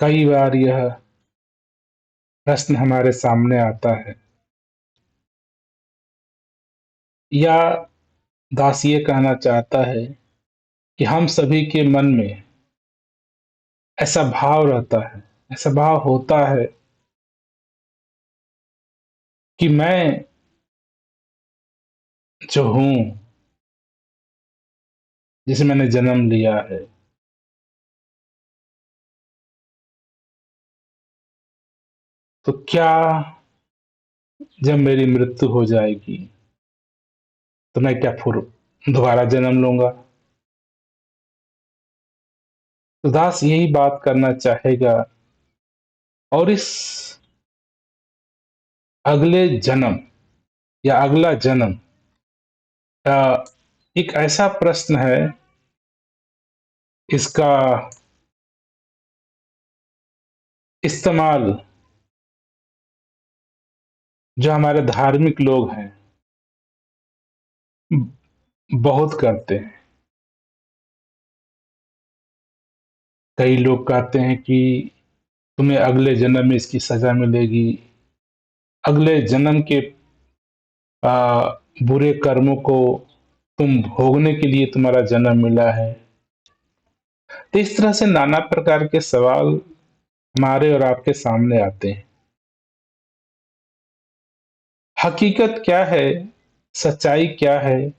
कई बार यह प्रश्न हमारे सामने आता है, या दास ये कहना चाहता है कि हम सभी के मन में ऐसा भाव रहता है, ऐसा भाव होता है कि मैं जो हूँ, जिसे मैंने जन्म लिया है, तो क्या जब मेरी मृत्यु हो जाएगी तो मैं क्या फिर दोबारा जन्म लूंगा? तो दास यही बात करना चाहेगा, और इस अगले जन्म या अगला जन्म एक ऐसा प्रश्न है, इसका इस्तेमाल जो हमारे धार्मिक लोग हैं बहुत करते हैं। कई लोग कहते हैं कि तुम्हें अगले जन्म में इसकी सजा मिलेगी, अगले जन्म के बुरे कर्मों को तुम भोगने के लिए तुम्हारा जन्म मिला है। तो इस तरह से नाना प्रकार के सवाल हमारे और आपके सामने आते हैं। हकीकत क्या है, सच्चाई क्या है,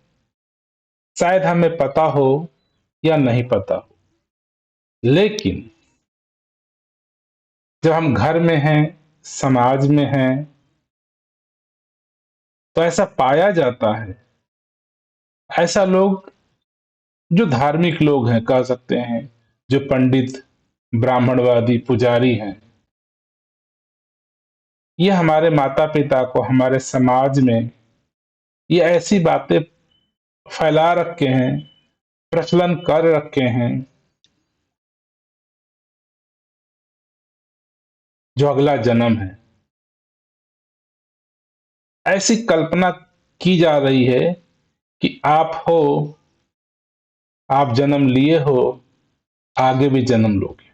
शायद हमें पता हो या नहीं पता हो, लेकिन जब हम घर में हैं, समाज में हैं, तो ऐसा पाया जाता है, ऐसा लोग जो धार्मिक लोग हैं कह सकते हैं, जो पंडित, ब्राह्मणवादी, पुजारी हैं, ये हमारे माता पिता को हमारे समाज में ये ऐसी बातें फैला रखे हैं, प्रचलन कर रखे हैं, जो अगला जन्म है, ऐसी कल्पना की जा रही है कि आप हो, आप जन्म लिए हो, आगे भी जन्म लोगे।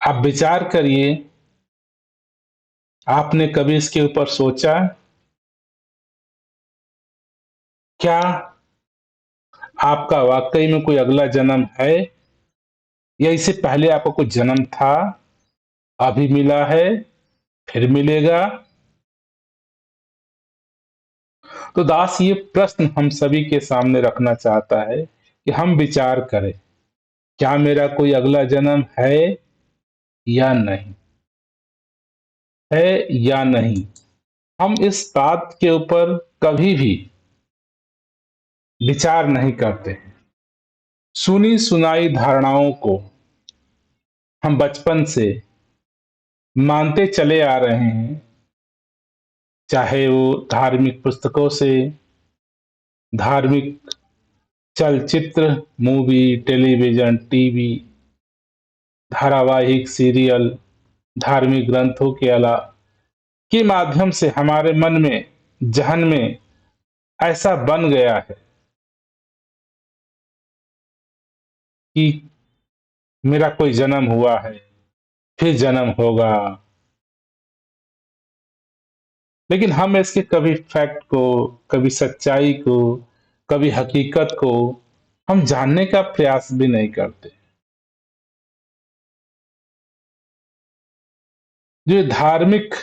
आप विचार करिए, आपने कभी इसके ऊपर सोचा, क्या आपका वाकई में कोई अगला जन्म है, या इससे पहले आपका कोई जन्म था, अभी मिला है, फिर मिलेगा? तो दास ये प्रश्न हम सभी के सामने रखना चाहता है कि हम विचार करें, क्या मेरा कोई अगला जन्म है या नहीं, है या नहीं? हम इस बात के ऊपर कभी भी विचार नहीं करते। सुनी सुनाई धारणाओं को हम बचपन से मानते चले आ रहे हैं, चाहे वो धार्मिक पुस्तकों से, धार्मिक चलचित्र, मूवी, टेलीविजन, टीवी, धारावाहिक, सीरियल, धार्मिक ग्रंथों के अला के माध्यम से हमारे मन में, जहन में ऐसा बन गया है कि मेरा कोई जन्म हुआ है, फिर जन्म होगा। लेकिन हम इसके कभी फैक्ट को, कभी सच्चाई को, कभी हकीकत को हम जानने का प्रयास भी नहीं करते। जो धार्मिक,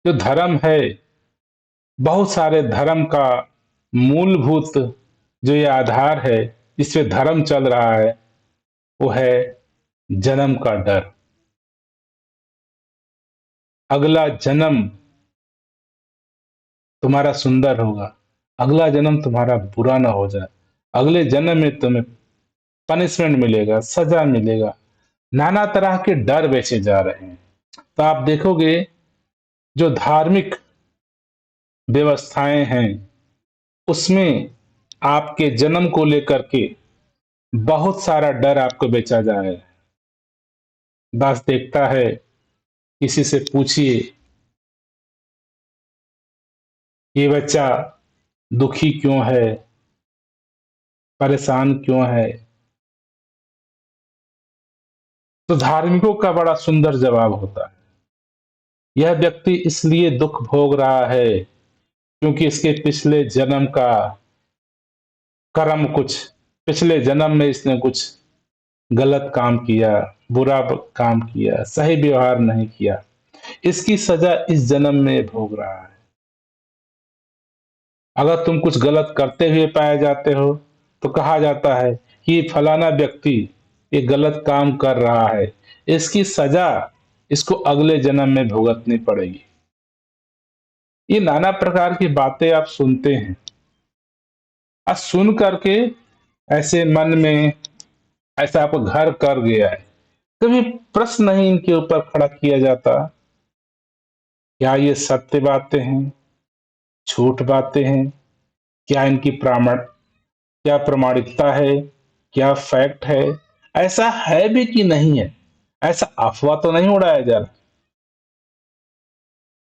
जो धर्म है, बहुत सारे धर्म का मूलभूत जो ये आधार है, जिस पे धर्म चल रहा है, वो है जन्म का डर। अगला जन्म तुम्हारा सुंदर होगा, अगला जन्म तुम्हारा बुरा ना हो जाए, अगले जन्म में तुम्हें पनिशमेंट मिलेगा, सजा मिलेगा। नाना तरह के डर बेचे जा रहे हैं। तो आप देखोगे, जो धार्मिक व्यवस्थाएं हैं, उसमें आपके जन्म को लेकर के बहुत सारा डर आपको बेचा जा रहा है। दास देखता है, किसी से पूछिए, ये बच्चा दुखी क्यों है, परेशान क्यों है? तो धार्मिकों का बड़ा सुंदर जवाब होता है, यह व्यक्ति इसलिए दुख भोग रहा है क्योंकि इसके पिछले जन्म का कर्म कुछ, पिछले जन्म में इसने कुछ गलत काम किया, बुरा काम किया, सही व्यवहार नहीं किया, इसकी सजा इस जन्म में भोग रहा है। अगर तुम कुछ गलत करते हुए पाए जाते हो तो कहा जाता है कि ये फलाना व्यक्ति ये गलत काम कर रहा है, इसकी सजा इसको अगले जन्म में भुगतनी पड़ेगी। ये नाना प्रकार की बातें आप सुनते हैं, और सुन करके ऐसे मन में ऐसा आपको घर कर गया है, कभी प्रश्न नहीं इनके ऊपर खड़ा किया जाता, क्या ये सत्य बातें हैं, झूठ बातें हैं, क्या इनकी क्या प्रामाणिकता है, क्या फैक्ट है, ऐसा है भी कि नहीं है, ऐसा अफवाह तो नहीं उड़ाया जा रहा।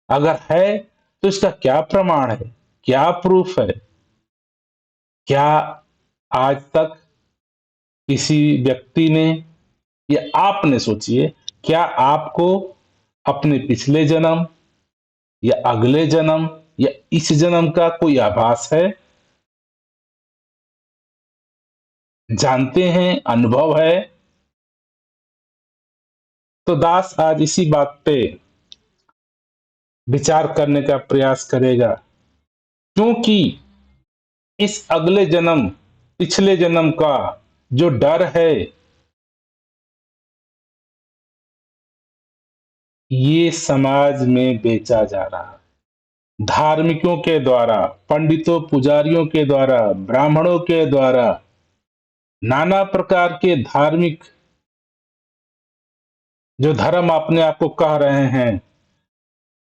अगर है तो इसका क्या प्रमाण है, क्या प्रूफ है? क्या आज तक किसी व्यक्ति ने या आपने सोचिए, क्या आपको अपने पिछले जन्म या अगले जन्म या इस जन्म का कोई आभास है? जानते हैं, अनुभव है? तो दास आज इसी बात पे विचार करने का प्रयास करेगा, क्योंकि इस अगले जन्म, पिछले जन्म का जो डर है, ये समाज में बेचा जा रहा है, धार्मिकों के द्वारा, पंडितों पुजारियों के द्वारा, ब्राह्मणों के द्वारा, नाना प्रकार के धार्मिक जो धर्म अपने आप को कह रहे हैं,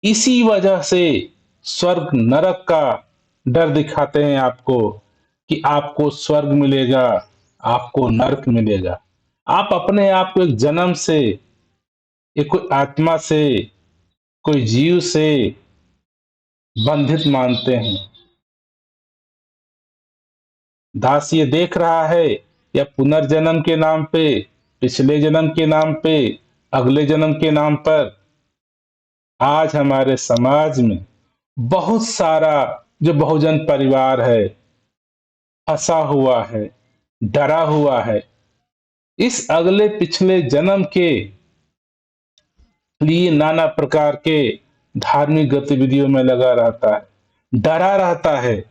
इसी वजह से स्वर्ग नरक का डर दिखाते हैं आपको, कि आपको स्वर्ग मिलेगा, आपको नरक मिलेगा। आप अपने आप को एक जन्म से, एक कोई आत्मा से, कोई जीव से बंधित मानते हैं। दास ये देख रहा है या पुनर्जन्म के नाम पे, पिछले जन्म के नाम पे, अगले जन्म के नाम पर आज हमारे समाज में बहुत सारा जो बहुजन परिवार है फंसा हुआ है, डरा हुआ है, इस अगले पिछले जन्म के लिए नाना प्रकार के धार्मिक गतिविधियों में लगा रहता है, डरा रहता है।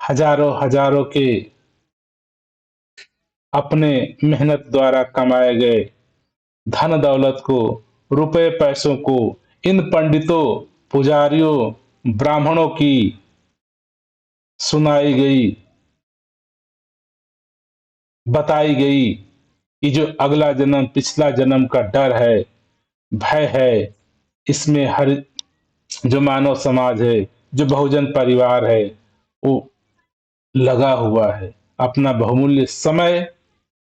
हजारों हजारों के अपने मेहनत द्वारा कमाए गए धन दौलत को, रुपए पैसों को इन पंडितों, पुजारियों, ब्राह्मणों की सुनाई गई, बताई गई कि जो अगला जन्म, पिछला जन्म का डर है, भय है, इसमें हर जो मानव समाज है, जो बहुजन परिवार है, वो लगा हुआ है, अपना बहुमूल्य समय,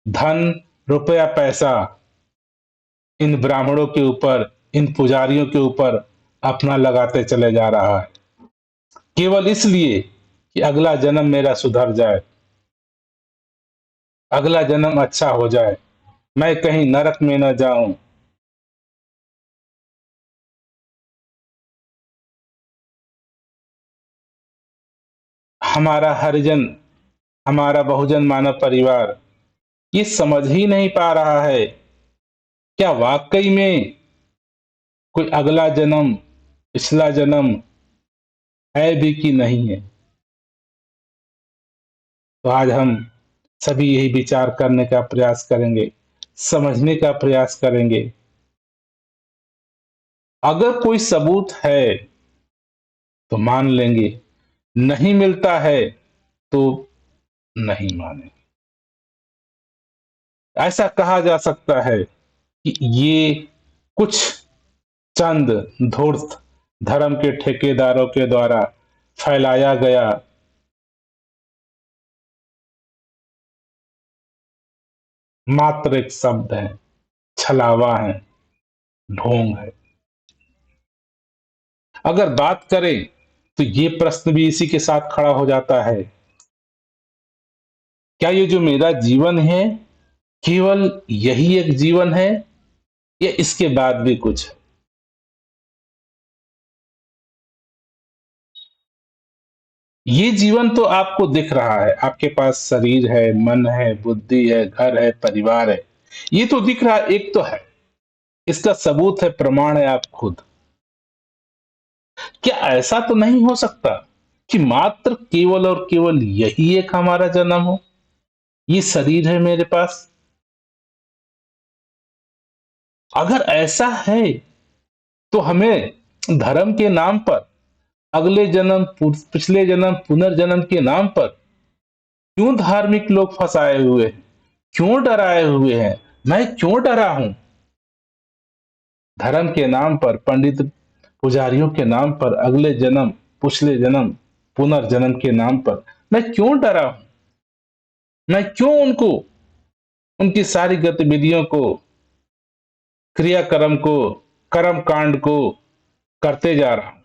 धन, रुपया, पैसा इन ब्राह्मणों के ऊपर, इन पुजारियों के ऊपर अपना लगाते चले जा रहा है, केवल इसलिए कि अगला जन्म मेरा सुधर जाए, अगला जन्म अच्छा हो जाए, मैं कहीं नरक में न जाऊं। हमारा हरिजन, हमारा बहुजन मानव परिवार ये समझ ही नहीं पा रहा है, क्या वाकई में कोई अगला जन्म, पिछला जन्म है भी कि नहीं है? तो आज हम सभी यही विचार करने का प्रयास करेंगे, समझने का प्रयास करेंगे। अगर कोई सबूत है तो मान लेंगे, नहीं मिलता है तो नहीं मानेंगे। ऐसा कहा जा सकता है कि ये कुछ चंद धूर्त धर्म के ठेकेदारों के द्वारा फैलाया गया मात्र एक शब्द है, छलावा है, ढोंग है। अगर बात करें तो ये प्रश्न भी इसी के साथ खड़ा हो जाता है क्या ये जो मेरा जीवन है केवल यही एक जीवन है या इसके बाद भी कुछ है? ये जीवन तो आपको दिख रहा है, आपके पास शरीर है, मन है, बुद्धि है, घर है, परिवार है। ये तो दिख रहा है, एक तो है। इसका सबूत है, प्रमाण है आप खुद। क्या ऐसा तो नहीं हो सकता कि मात्र केवल और केवल यही एक हमारा जन्म हो? ये शरीर है मेरे पास। अगर ऐसा है तो हमें धर्म के नाम पर, अगले जन्म, पिछले जन्म, पुनर्जन्म के नाम पर क्यों धार्मिक लोग फंसाए हुए हैं? क्यों डराए हुए हैं? मैं क्यों डरा हूं? धर्म के नाम पर, पंडित पुजारियों के नाम पर, अगले जन्म, पिछले जन्म, पुनर्जन्म के नाम पर मैं क्यों डरा हूं? मैं क्यों उनको, उनकी सारी गतिविधियों को, क्रियाक्रम को, कर्म कांड को करते जा रहा हूं?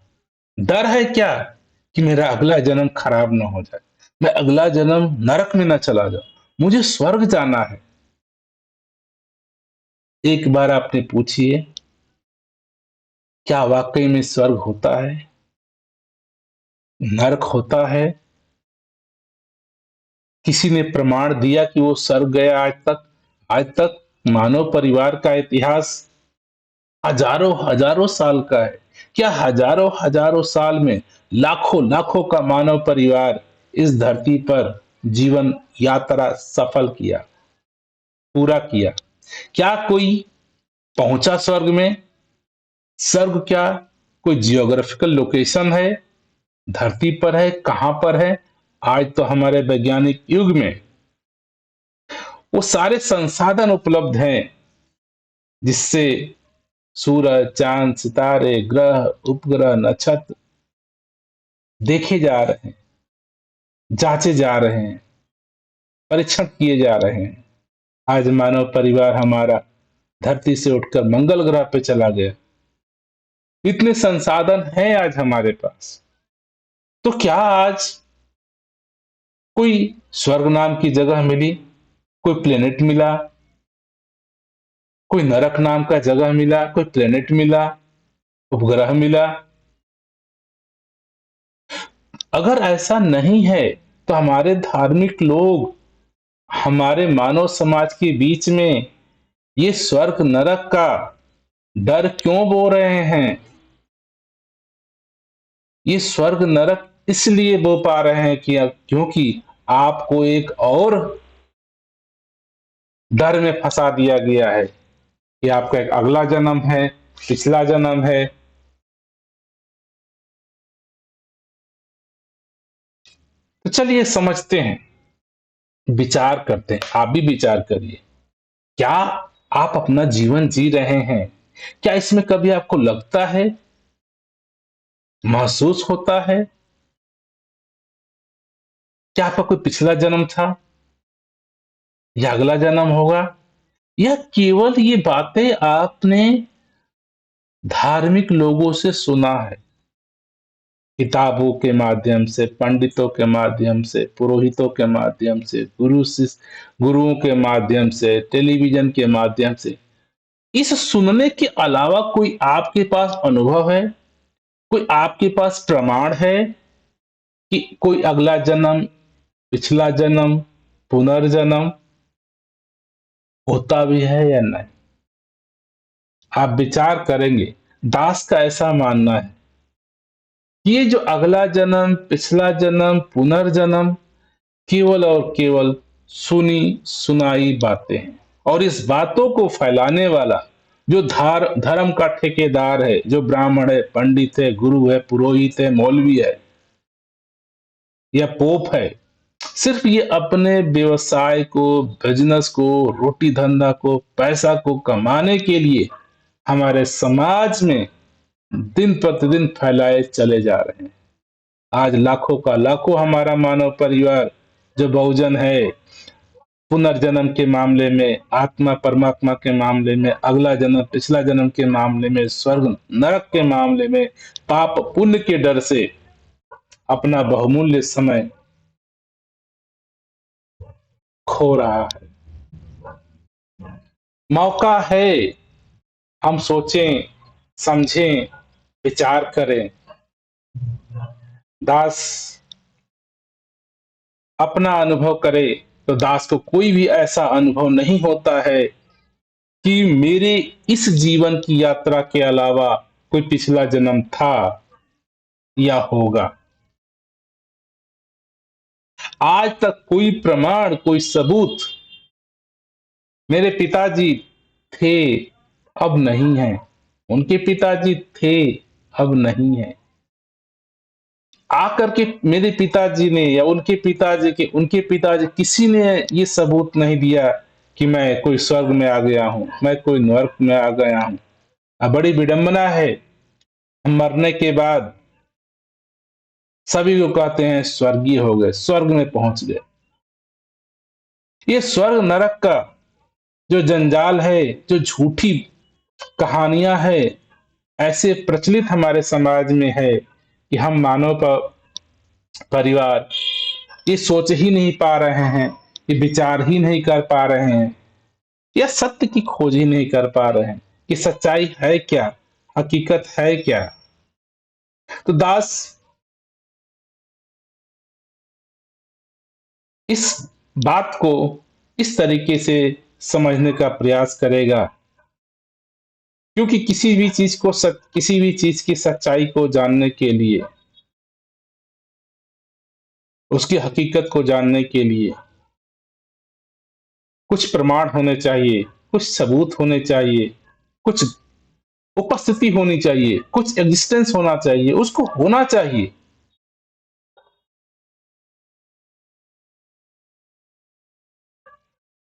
डर है क्या कि मेरा अगला जन्म खराब ना हो जाए, मैं अगला जन्म नरक में ना चला जाऊं, मुझे स्वर्ग जाना है। एक बार आपने पूछिए, क्या वाकई में स्वर्ग होता है, नरक होता है? किसी ने प्रमाण दिया कि वो स्वर्ग गया आज तक? आज तक मानव परिवार का इतिहास हजारों हजारों साल का है। क्या हजारों हजारों साल में लाखों लाखों का मानव परिवार इस धरती पर जीवन यात्रा सफल किया, पूरा किया? क्या कोई पहुंचा स्वर्ग में? स्वर्ग क्या कोई जियोग्राफिकल लोकेशन है, धरती पर है, कहां पर है? आज तो हमारे वैज्ञानिक युग में वो सारे संसाधन उपलब्ध हैं जिससे सूरज, चांद, सितारे, ग्रह, उपग्रह, नक्षत्र देखे जा रहे हैं, जांचे जा रहे हैं, परीक्षण किए जा रहे हैं। आज मानव परिवार हमारा धरती से उठकर मंगल ग्रह पे चला गया। इतने संसाधन हैं आज हमारे पास। तो क्या आज कोई स्वर्ग नाम की जगह मिली, कोई प्लेनेट मिला, कोई नरक नाम का जगह मिला, कोई प्लेनेट मिला, उपग्रह मिला? अगर ऐसा नहीं है तो हमारे धार्मिक लोग हमारे मानव समाज के बीच में ये स्वर्ग नरक का डर क्यों बो रहे हैं? ये स्वर्ग नरक इसलिए बो पा रहे हैं कि क्योंकि आपको एक और डर में फंसा दिया गया है कि आपका एक अगला जन्म है, पिछला जन्म है। तो चलिए समझते हैं, विचार करते हैं, आप भी विचार करिए। क्या आप अपना जीवन जी रहे हैं? क्या इसमें कभी आपको लगता है, महसूस होता है कि आपका कोई पिछला जन्म था या अगला जन्म होगा? या केवल ये बातें आपने धार्मिक लोगों से सुना है, किताबों के माध्यम से, पंडितों के माध्यम से, पुरोहितों के माध्यम से, गुरु शिष्य गुरुओं के माध्यम से, टेलीविजन के माध्यम से? इस सुनने के अलावा कोई आपके पास अनुभव है, कोई आपके पास प्रमाण है कि कोई अगला जन्म, पिछला जन्म, पुनर्जन्म होता भी है या नहीं? आप विचार करेंगे। दास का ऐसा मानना है कि ये जो अगला जन्म, पिछला जन्म, पुनर्जन्म केवल और केवल सुनी सुनाई बातें हैं। और इस बातों को फैलाने वाला जो धर्म का ठेकेदार है, जो ब्राह्मण है, पंडित है, गुरु है, पुरोहित है, मौलवी है या पोप है, सिर्फ ये अपने व्यवसाय को, बिजनेस को, रोटी धंधा को, पैसा को कमाने के लिए हमारे समाज में दिन प्रतिदिन फैलाए चले जा रहे हैं। आज लाखों का लाखों हमारा मानव परिवार जो बहुजन है, पुनर्जन्म के मामले में, आत्मा परमात्मा के मामले में, अगला जन्म पिछला जन्म के मामले में, स्वर्ग नरक के मामले में, पाप पुण्य के डर से अपना बहुमूल्य समय खो रहा है। मौका है हम सोचें, समझें, विचार करें। दास अपना अनुभव करे तो दास को कोई भी ऐसा अनुभव नहीं होता है कि मेरे इस जीवन की यात्रा के अलावा कोई पिछला जन्म था या होगा। आज तक कोई प्रमाण, कोई सबूत मेरे पिताजी थे, अब नहीं है, उनके पिताजी थे, अब नहीं है, आकर के मेरे पिताजी ने या उनके पिताजी किसी ने ये सबूत नहीं दिया कि मैं कोई स्वर्ग में आ गया हूं, मैं कोई नर्क में आ गया हूं। अब बड़ी विडंबना है, हम मरने के बाद सभी को कहते हैं स्वर्गीय हो गए, स्वर्ग में पहुंच गए। ये स्वर्ग नरक का जो जंजाल है, जो झूठी कहानियां है, ऐसे प्रचलित हमारे समाज में है कि हम मानव परिवार ये सोच ही नहीं पा रहे हैं, ये विचार ही नहीं कर पा रहे हैं, या सत्य की खोज ही नहीं कर पा रहे हैं कि सच्चाई है क्या, हकीकत है क्या। तो दास इस बात को इस तरीके से समझने का प्रयास करेगा, क्योंकि किसी भी चीज की सच्चाई को जानने के लिए, उसकी हकीकत को जानने के लिए कुछ प्रमाण होने चाहिए, कुछ सबूत होने चाहिए, कुछ उपस्थिति होनी चाहिए, कुछ एग्जिस्टेंस होना चाहिए, उसको होना चाहिए।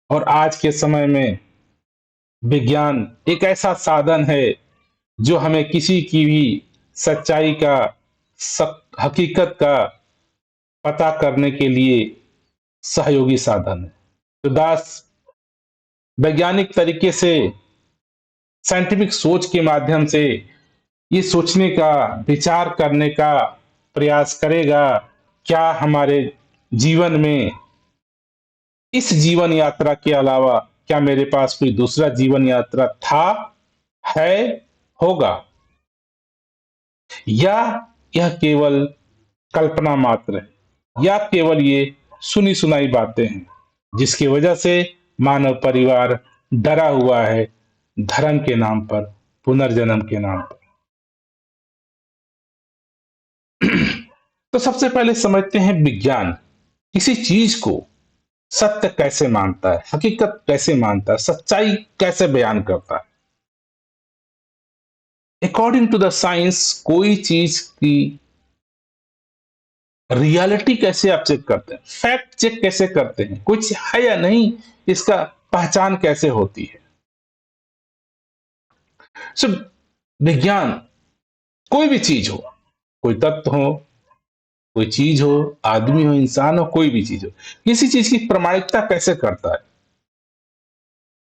और आज के समय में विज्ञान एक ऐसा साधन है जो हमें किसी की भी सच्चाई का, हकीकत का पता करने के लिए सहयोगी साधन है। तो दास वैज्ञानिक तरीके से, साइंटिफिक सोच के माध्यम से ये सोचने का, विचार करने का प्रयास करेगा, क्या हमारे जीवन में, इस जीवन यात्रा के अलावा क्या मेरे पास कोई दूसरा जीवन यात्रा था, है, होगा, या यह केवल कल्पना मात्र है, या केवल ये सुनी सुनाई बातें हैं जिसकी वजह से मानव परिवार डरा हुआ है धर्म के नाम पर, पुनर्जन्म के नाम पर। तो सबसे पहले समझते हैं विज्ञान किसी चीज को सत्य कैसे मानता है, हकीकत कैसे मानता है, सच्चाई कैसे बयान करता है। अकॉर्डिंग टू द साइंस कोई चीज की रियलिटी कैसे आप चेक करते हैं, फैक्ट चेक कैसे करते हैं, कुछ है या नहीं, इसका पहचान कैसे होती है। सो विज्ञान कोई भी चीज हो, कोई तत्व हो, कोई चीज हो, आदमी हो, इंसान हो, कोई भी चीज हो, किसी चीज की प्रमाणिकता कैसे करता है।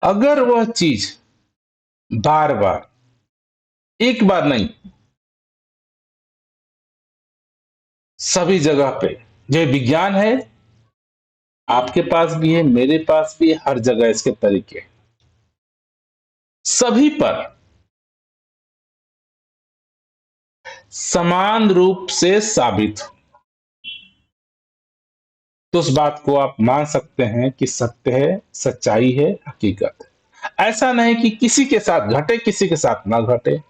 अगर वह चीज बार बार, एक बार नहीं, सभी जगह पे, जो विज्ञान है आपके पास भी है, मेरे पास भी है, हर जगह इसके तरीके, सभी पर समान रूप से साबित हो, तो उस बात को आप मान सकते हैं कि सत्य है, सच्चाई है, हकीकत है। ऐसा नहीं कि किसी के साथ घटे, किसी के साथ ना घटे।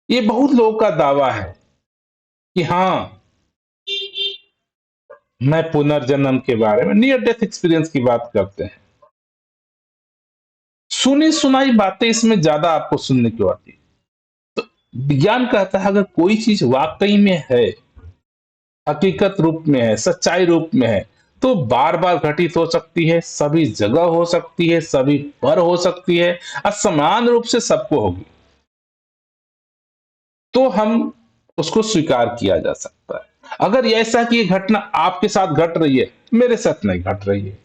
ये बहुत लोगों का दावा है कि हां, मैं पुनर्जन्म के बारे में, नियर डेथ एक्सपीरियंस की बात करते हैं। सुनी सुनाई बातें इसमें ज्यादा आपको सुनने की आती है। तो विज्ञान कहता है अगर कोई चीज वाकई में है, हकीकत रूप में है, सच्चाई रूप में है, तो बार बार घटित हो सकती है, सभी जगह हो सकती है, सभी पर हो सकती है, और समान रूप से सबको होगी, तो हम उसको स्वीकार किया जा सकता है। अगर ऐसा कि ये घटना आपके साथ घट रही है, मेरे साथ नहीं घट रही है,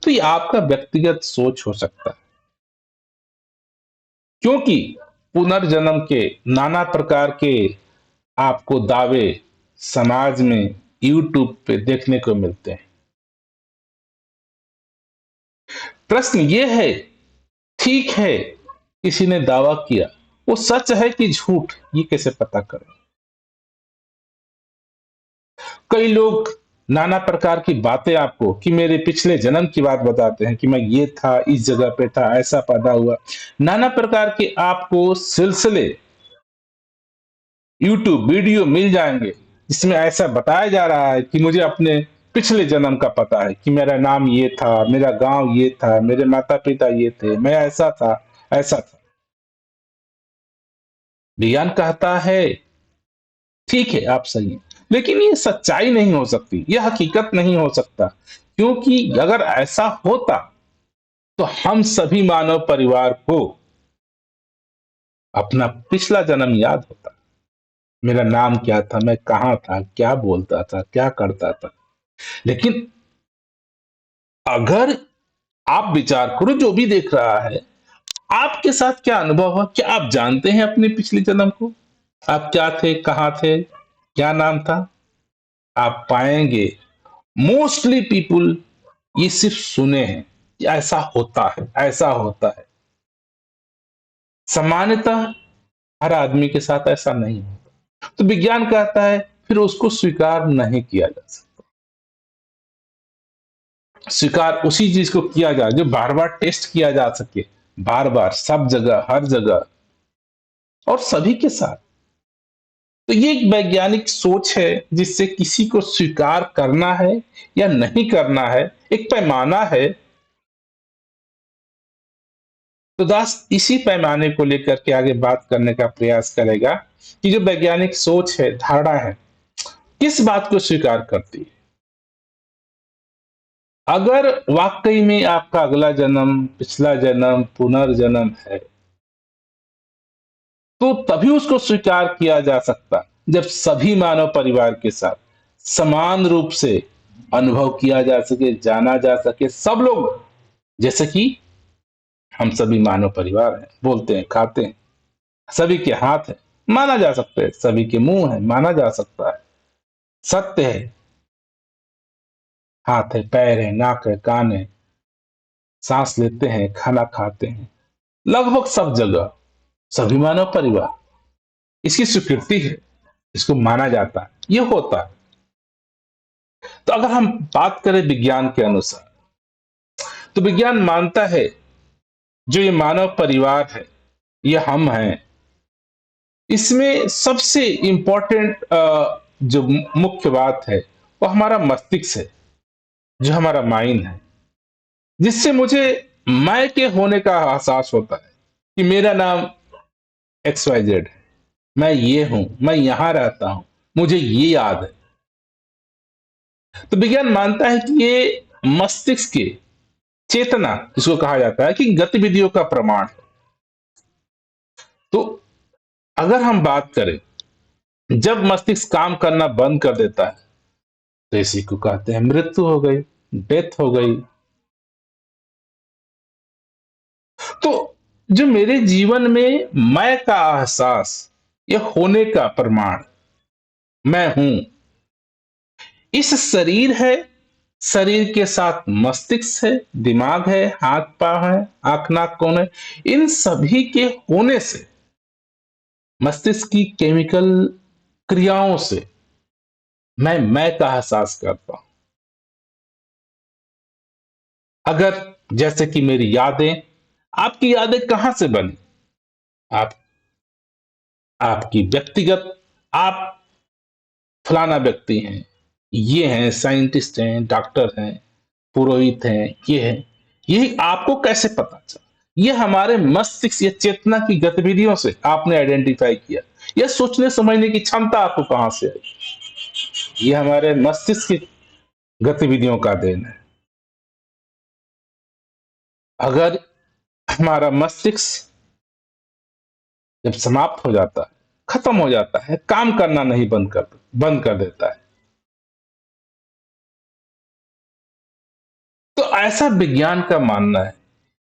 तो ये आपका व्यक्तिगत सोच हो सकता है। क्योंकि पुनर्जन्म के नाना प्रकार के आपको दावे समाज में, यूट्यूब पे देखने को मिलते हैं। प्रश्न ये है, ठीक है, किसी ने दावा किया, वो सच है कि झूठ, ये कैसे पता करें? कई लोग नाना प्रकार की बातें आपको कि मेरे पिछले जन्म की बात बताते हैं कि मैं ये था, इस जगह पे था, ऐसा पैदा हुआ। नाना प्रकार के आपको सिलसिले यूट्यूब वीडियो मिल जाएंगे जिसमें ऐसा बताया जा रहा है कि मुझे अपने पिछले जन्म का पता है कि मेरा नाम ये था, मेरा गांव ये था, मेरे माता पिता ये थे, मैं ऐसा था, ऐसा था। विज्ञान कहता है ठीक है, आप सही हैं, लेकिन ये सच्चाई नहीं हो सकती, यह हकीकत नहीं हो सकता, क्योंकि अगर ऐसा होता तो हम सभी मानव परिवार को अपना पिछला जन्म याद होता। मेरा नाम क्या था, मैं कहाँ था, क्या बोलता था, क्या करता था। लेकिन अगर आप विचार करो, जो भी देख रहा है, आपके साथ क्या अनुभव हुआ? क्या आप जानते हैं अपने पिछले जन्म को? आप क्या थे, कहाँ थे, क्या नाम था? आप पाएंगे मोस्टली पीपुल ये सिर्फ सुने हैं कि ऐसा होता है, ऐसा होता है। सामान्यतः हर आदमी के साथ ऐसा नहीं होता। तो विज्ञान कहता है फिर उसको स्वीकार नहीं किया जा सकता। स्वीकार उसी चीज को किया जाए जो बार बार टेस्ट किया जा सके, बार बार, सब जगह, हर जगह, और सभी के साथ। तो ये एक वैज्ञानिक सोच है जिससे किसी को स्वीकार करना है या नहीं करना है, एक पैमाना है। तो दास इसी पैमाने को लेकर के आगे बात करने का प्रयास करेगा कि जो वैज्ञानिक सोच है, धारणा है, किस बात को स्वीकार करती है। अगर वाकई में आपका अगला जन्म, पिछला जन्म, पुनर्जन्म है, तो तभी उसको स्वीकार किया जा सकता जब सभी मानव परिवार के साथ समान रूप से अनुभव किया जा सके, जाना जा सके, सब लोग, जैसे कि हम सभी मानव परिवार हैं, बोलते हैं, खाते हैं, सभी के हाथ है, माना जा सकता है, सभी के मुंह है, माना जा सकता है, सत्य है, हाथ है, पैर है, नाक है, कान है, सांस लेते हैं, खाना खाते हैं, लगभग सब जगह सभी मानव परिवार, इसकी स्वीकृति है, इसको माना जाता है, ये होता है। तो अगर हम बात करें विज्ञान के अनुसार, तो विज्ञान मानता है जो ये मानव परिवार है, ये हम हैं, इसमें सबसे इंपॉर्टेंट जो मुख्य बात है वो हमारा मस्तिष्क है, जो हमारा माइंड है, जिससे मुझे मैं के होने का एहसास होता है कि मेरा नाम एक्स वाई जेड है, मैं ये हूं, मैं यहां रहता हूं, मुझे ये याद है। तो विज्ञान मानता है कि ये मस्तिष्क के चेतना, जिसको कहा जाता है कि गतिविधियों का प्रमाण है। तो अगर हम बात करें, जब मस्तिष्क काम करना बंद कर देता है तो इसी को कहते हैं मृत्यु हो गई, डेथ हो गई। तो जो मेरे जीवन में मैं का एहसास, ये होने का प्रमाण, मैं हूं, इस शरीर है, शरीर के साथ मस्तिष्क है, दिमाग है, हाथ पांव है, आंख नाक कौन है, इन सभी के होने से, मस्तिष्क की केमिकल क्रियाओं से मैं का एहसास करता हूं। अगर जैसे कि मेरी यादें, आपकी यादें कहां से बनी? आप आपकी व्यक्तिगत, आप फलाना व्यक्ति हैं, ये हैं, साइंटिस्ट हैं, डॉक्टर हैं, पुरोहित हैं, ये है, ये आपको कैसे पता चला? ये हमारे मस्तिष्क या चेतना की गतिविधियों से आपने आइडेंटिफाई किया। यह सोचने समझने की क्षमता आपको कहां से आई? ये हमारे मस्तिष्क की गतिविधियों का देन है। अगर हमारा मस्तिष्क जब समाप्त हो जाता है, खत्म हो जाता है, काम करना नहीं बंद कर देता है, तो ऐसा विज्ञान का मानना है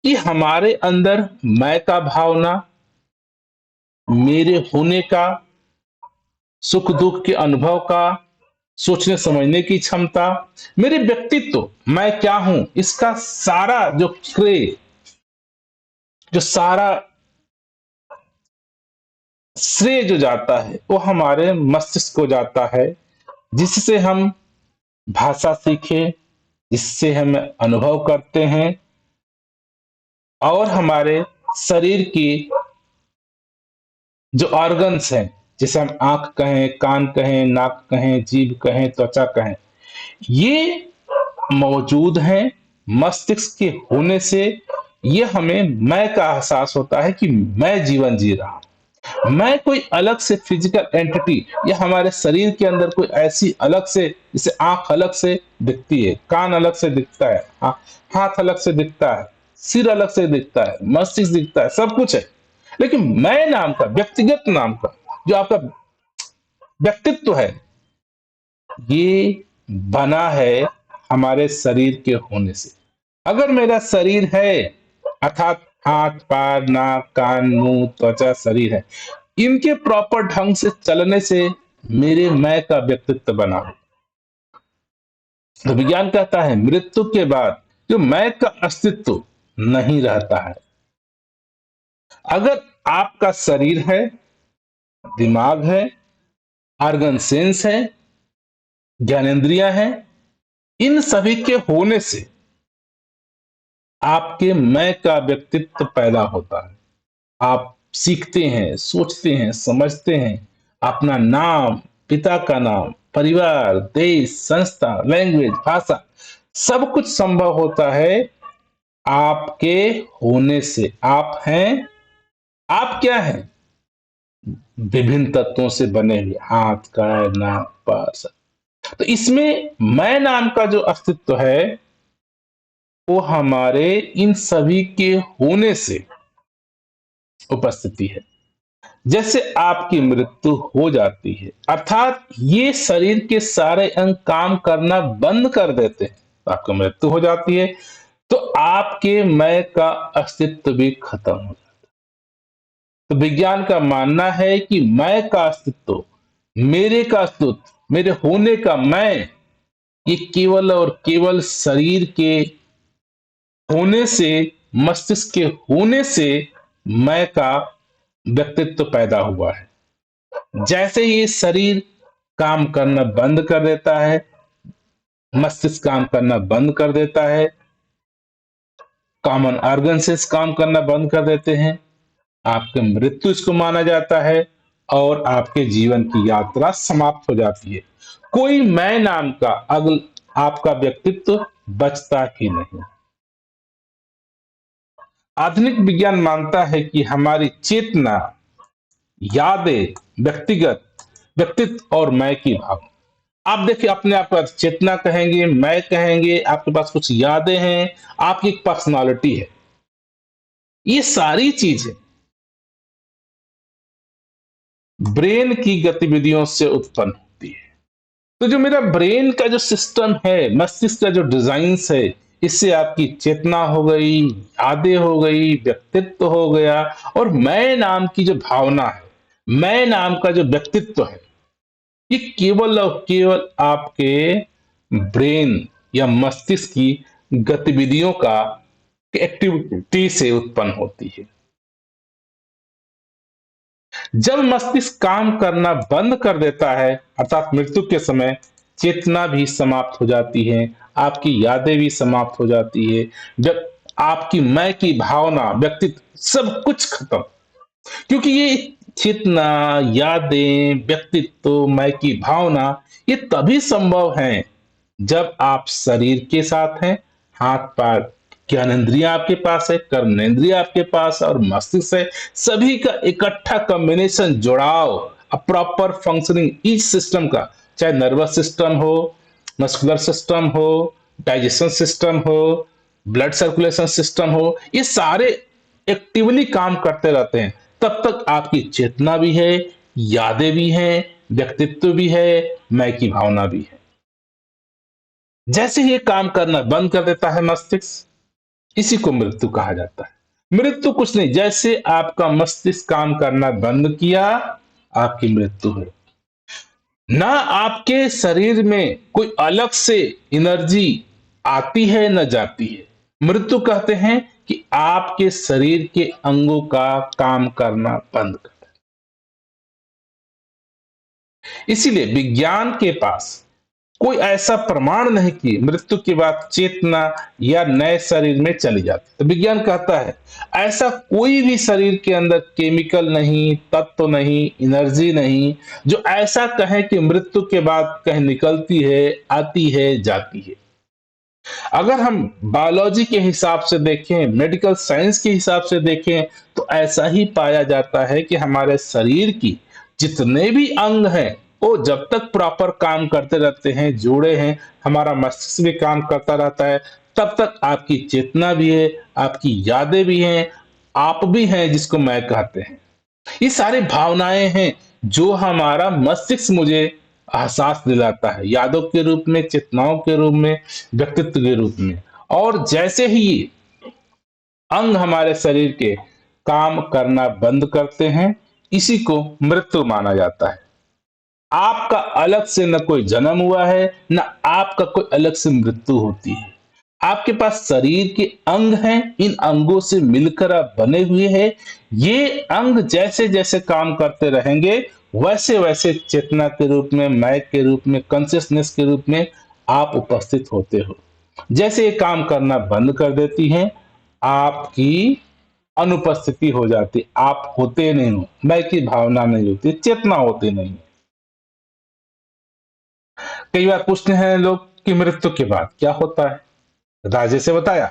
कि हमारे अंदर मैं का भावना, मेरे होने का, सुख दुख के अनुभव का, सोचने समझने की क्षमता, मेरे व्यक्तित्व, मैं क्या हूं, इसका सारा जो श्रेय, जो सारा श्रेय जो जाता है वो हमारे मस्तिष्क को जाता है, जिससे हम भाषा सीखे, जिससे हम अनुभव करते हैं, और हमारे शरीर की जो ऑर्गन्स हैं, जैसे हम आंख कहें, कान कहें, नाक कहें, जीभ कहें, त्वचा कहें, ये मौजूद हैं। मस्तिष्क के होने से ये हमें मैं का एहसास होता है कि मैं जीवन जी रहा हूं। मैं कोई अलग से फिजिकल एंटिटी या हमारे शरीर के अंदर कोई ऐसी अलग से, जैसे आंख अलग से दिखती है, कान अलग से दिखता है, हाथ अलग से दिखता है, सिर अलग से दिखता है, मस्तिष्क दिखता है, सब कुछ है। लेकिन मैं नाम का, व्यक्तिगत नाम का जो आपका व्यक्तित्व है, ये बना है हमारे शरीर के होने से। अगर मेरा शरीर है, अर्थात हाथ, पैर, नाक, कान, मुंह, त्वचा, शरीर है, इनके प्रॉपर ढंग से चलने से मेरे मैं का व्यक्तित्व बना है। तो विज्ञान कहता है मृत्यु के बाद जो मैं का अस्तित्व नहीं रहता है। अगर आपका शरीर है, दिमाग है, ऑर्गन सेंस है, ज्ञानेंद्रियां हैं, इन सभी के होने से आपके मैं का व्यक्तित्व पैदा होता है। आप सीखते हैं, सोचते हैं, समझते हैं, अपना नाम, पिता का नाम, परिवार, देश, संस्था, लैंग्वेज, भाषा, सब कुछ संभव होता है आपके होने से। आप हैं, आप क्या हैं? विभिन्न तत्वों से बने हुए, हाथ, पैर, नाक, पास। तो इसमें मैं नाम का जो अस्तित्व है वो हमारे इन सभी के होने से उपस्थिति है। जैसे आपकी मृत्यु हो जाती है, अर्थात ये शरीर के सारे अंग काम करना बंद कर देते हैं, तो आपकी मृत्यु हो जाती है, तो आपके मैं का अस्तित्व भी खत्म हो जाता है। तो विज्ञान का मानना है कि मैं का अस्तित्व, मेरे का अस्तित्व, मेरे होने का मैं, ये केवल और केवल शरीर के होने से, मस्तिष्क के होने से मैं का व्यक्तित्व पैदा हुआ है। जैसे ये शरीर काम करना बंद कर देता है, मस्तिष्क काम करना बंद कर देता है, कॉमन ऑर्गन से काम करना बंद कर देते हैं, आपकी मृत्यु इसको माना जाता है और आपके जीवन की यात्रा समाप्त हो जाती है। कोई मैं नाम का अगल आपका व्यक्तित्व बचता ही नहीं। आधुनिक विज्ञान मानता है कि हमारी चेतना, यादें, व्यक्तिगत व्यक्तित्व और मैं की भावना। आप देखिए, अपने आप को चेतना कहेंगे, मैं कहेंगे, आपके पास कुछ यादें हैं, आपकी एक पर्सनालिटी है। ये सारी चीजें ब्रेन की गतिविधियों से उत्पन्न होती है। तो जो मेरा ब्रेन का जो सिस्टम है, मस्तिष्क का जो डिजाइन है, इससे आपकी चेतना हो गई, यादें हो गई, व्यक्तित्व हो गया, और मैं नाम की जो भावना है, मैं नाम का जो व्यक्तित्व है, ये केवल और केवल आपके ब्रेन या मस्तिष्क की गतिविधियों का एक्टिविटी से उत्पन्न होती है। जब मस्तिष्क काम करना बंद कर देता है, अर्थात मृत्यु के समय, चेतना भी समाप्त हो जाती है, आपकी यादें भी समाप्त हो जाती है, जब आपकी मैं की भावना, व्यक्तित्व, सब कुछ खत्म। क्योंकि ये चेतना, यादें, व्यक्तित्व, मैं की भावना, ये तभी संभव है जब आप शरीर के साथ हैं, हाथ पैर, ज्ञानेंद्रियां आपके पास है, कर्मेंद्रिय आपके पास है, और मस्तिष्क है। सभी का इकट्ठा कॉम्बिनेशन, जुड़ाव, प्रॉपर फंक्शनिंग ईच सिस्टम का, चाहे नर्वस सिस्टम हो, मस्कुलर सिस्टम हो, डाइजेशन सिस्टम हो, ब्लड सर्कुलेशन सिस्टम हो, ये सारे एक्टिवली काम करते रहते हैं। तब तक आपकी चेतना भी है, यादें भी हैं, व्यक्तित्व भी है, मैं की भावना भी है। जैसे ही ये काम करना बंद कर देता है मस्तिष्क, इसी को मृत्यु कहा जाता है। मृत्यु कुछ नहीं, जैसे आपका मस्तिष्क काम करना बंद किया, आपकी मृत्यु हुई। ना आपके शरीर में कोई अलग से एनर्जी आती है न जाती है। मृत्यु कहते हैं कि आपके शरीर के अंगों का काम करना बंद कर। इसीलिए विज्ञान के पास कोई ऐसा प्रमाण नहीं कि मृत्यु के बाद चेतना या नए शरीर में चली जाती। तो विज्ञान कहता है ऐसा कोई भी शरीर के अंदर केमिकल नहीं, तत्व नहीं, एनर्जी नहीं जो ऐसा कहे कि मृत्यु के बाद कहीं निकलती है, आती है, जाती है। अगर हम बायोलॉजी के हिसाब से देखें, मेडिकल साइंस के हिसाब से देखें, तो ऐसा ही पाया जाता है कि हमारे शरीर की जितने भी अंग हैं वो जब तक प्रॉपर काम करते रहते हैं, जोड़े हैं, हमारा मस्तिष्क भी काम करता रहता है, तब तक आपकी चेतना भी है, आपकी यादें भी हैं, आप भी हैं जिसको मैं कहते हैं। ये सारी भावनाएं हैं जो हमारा मस्तिष्क मुझे एहसास दिलाता है, यादों के रूप में, चेतनाओं के रूप में, व्यक्तित्व के रूप में। और जैसे ही ये अंग हमारे शरीर के काम करना बंद करते हैं, इसी को मृत्यु माना जाता है। आपका अलग से न कोई जन्म हुआ है, न आपका कोई अलग से मृत्यु होती है। आपके पास शरीर के अंग हैं, इन अंगों से मिलकर आप बने हुए हैं। ये अंग जैसे जैसे काम करते रहेंगे, वैसे वैसे चेतना के रूप में, मैं के रूप में, कॉन्शियसनेस के रूप में आप उपस्थित होते हो। जैसे ये काम करना बंद कर देती हैं, आपकी अनुपस्थिति हो जाती, आप होते नहीं हो, मैं की भावना नहीं होती, चेतना होती नहीं। कई बार पूछते हैं लोग कि मृत्यु के बाद क्या होता है। राजे से बताया,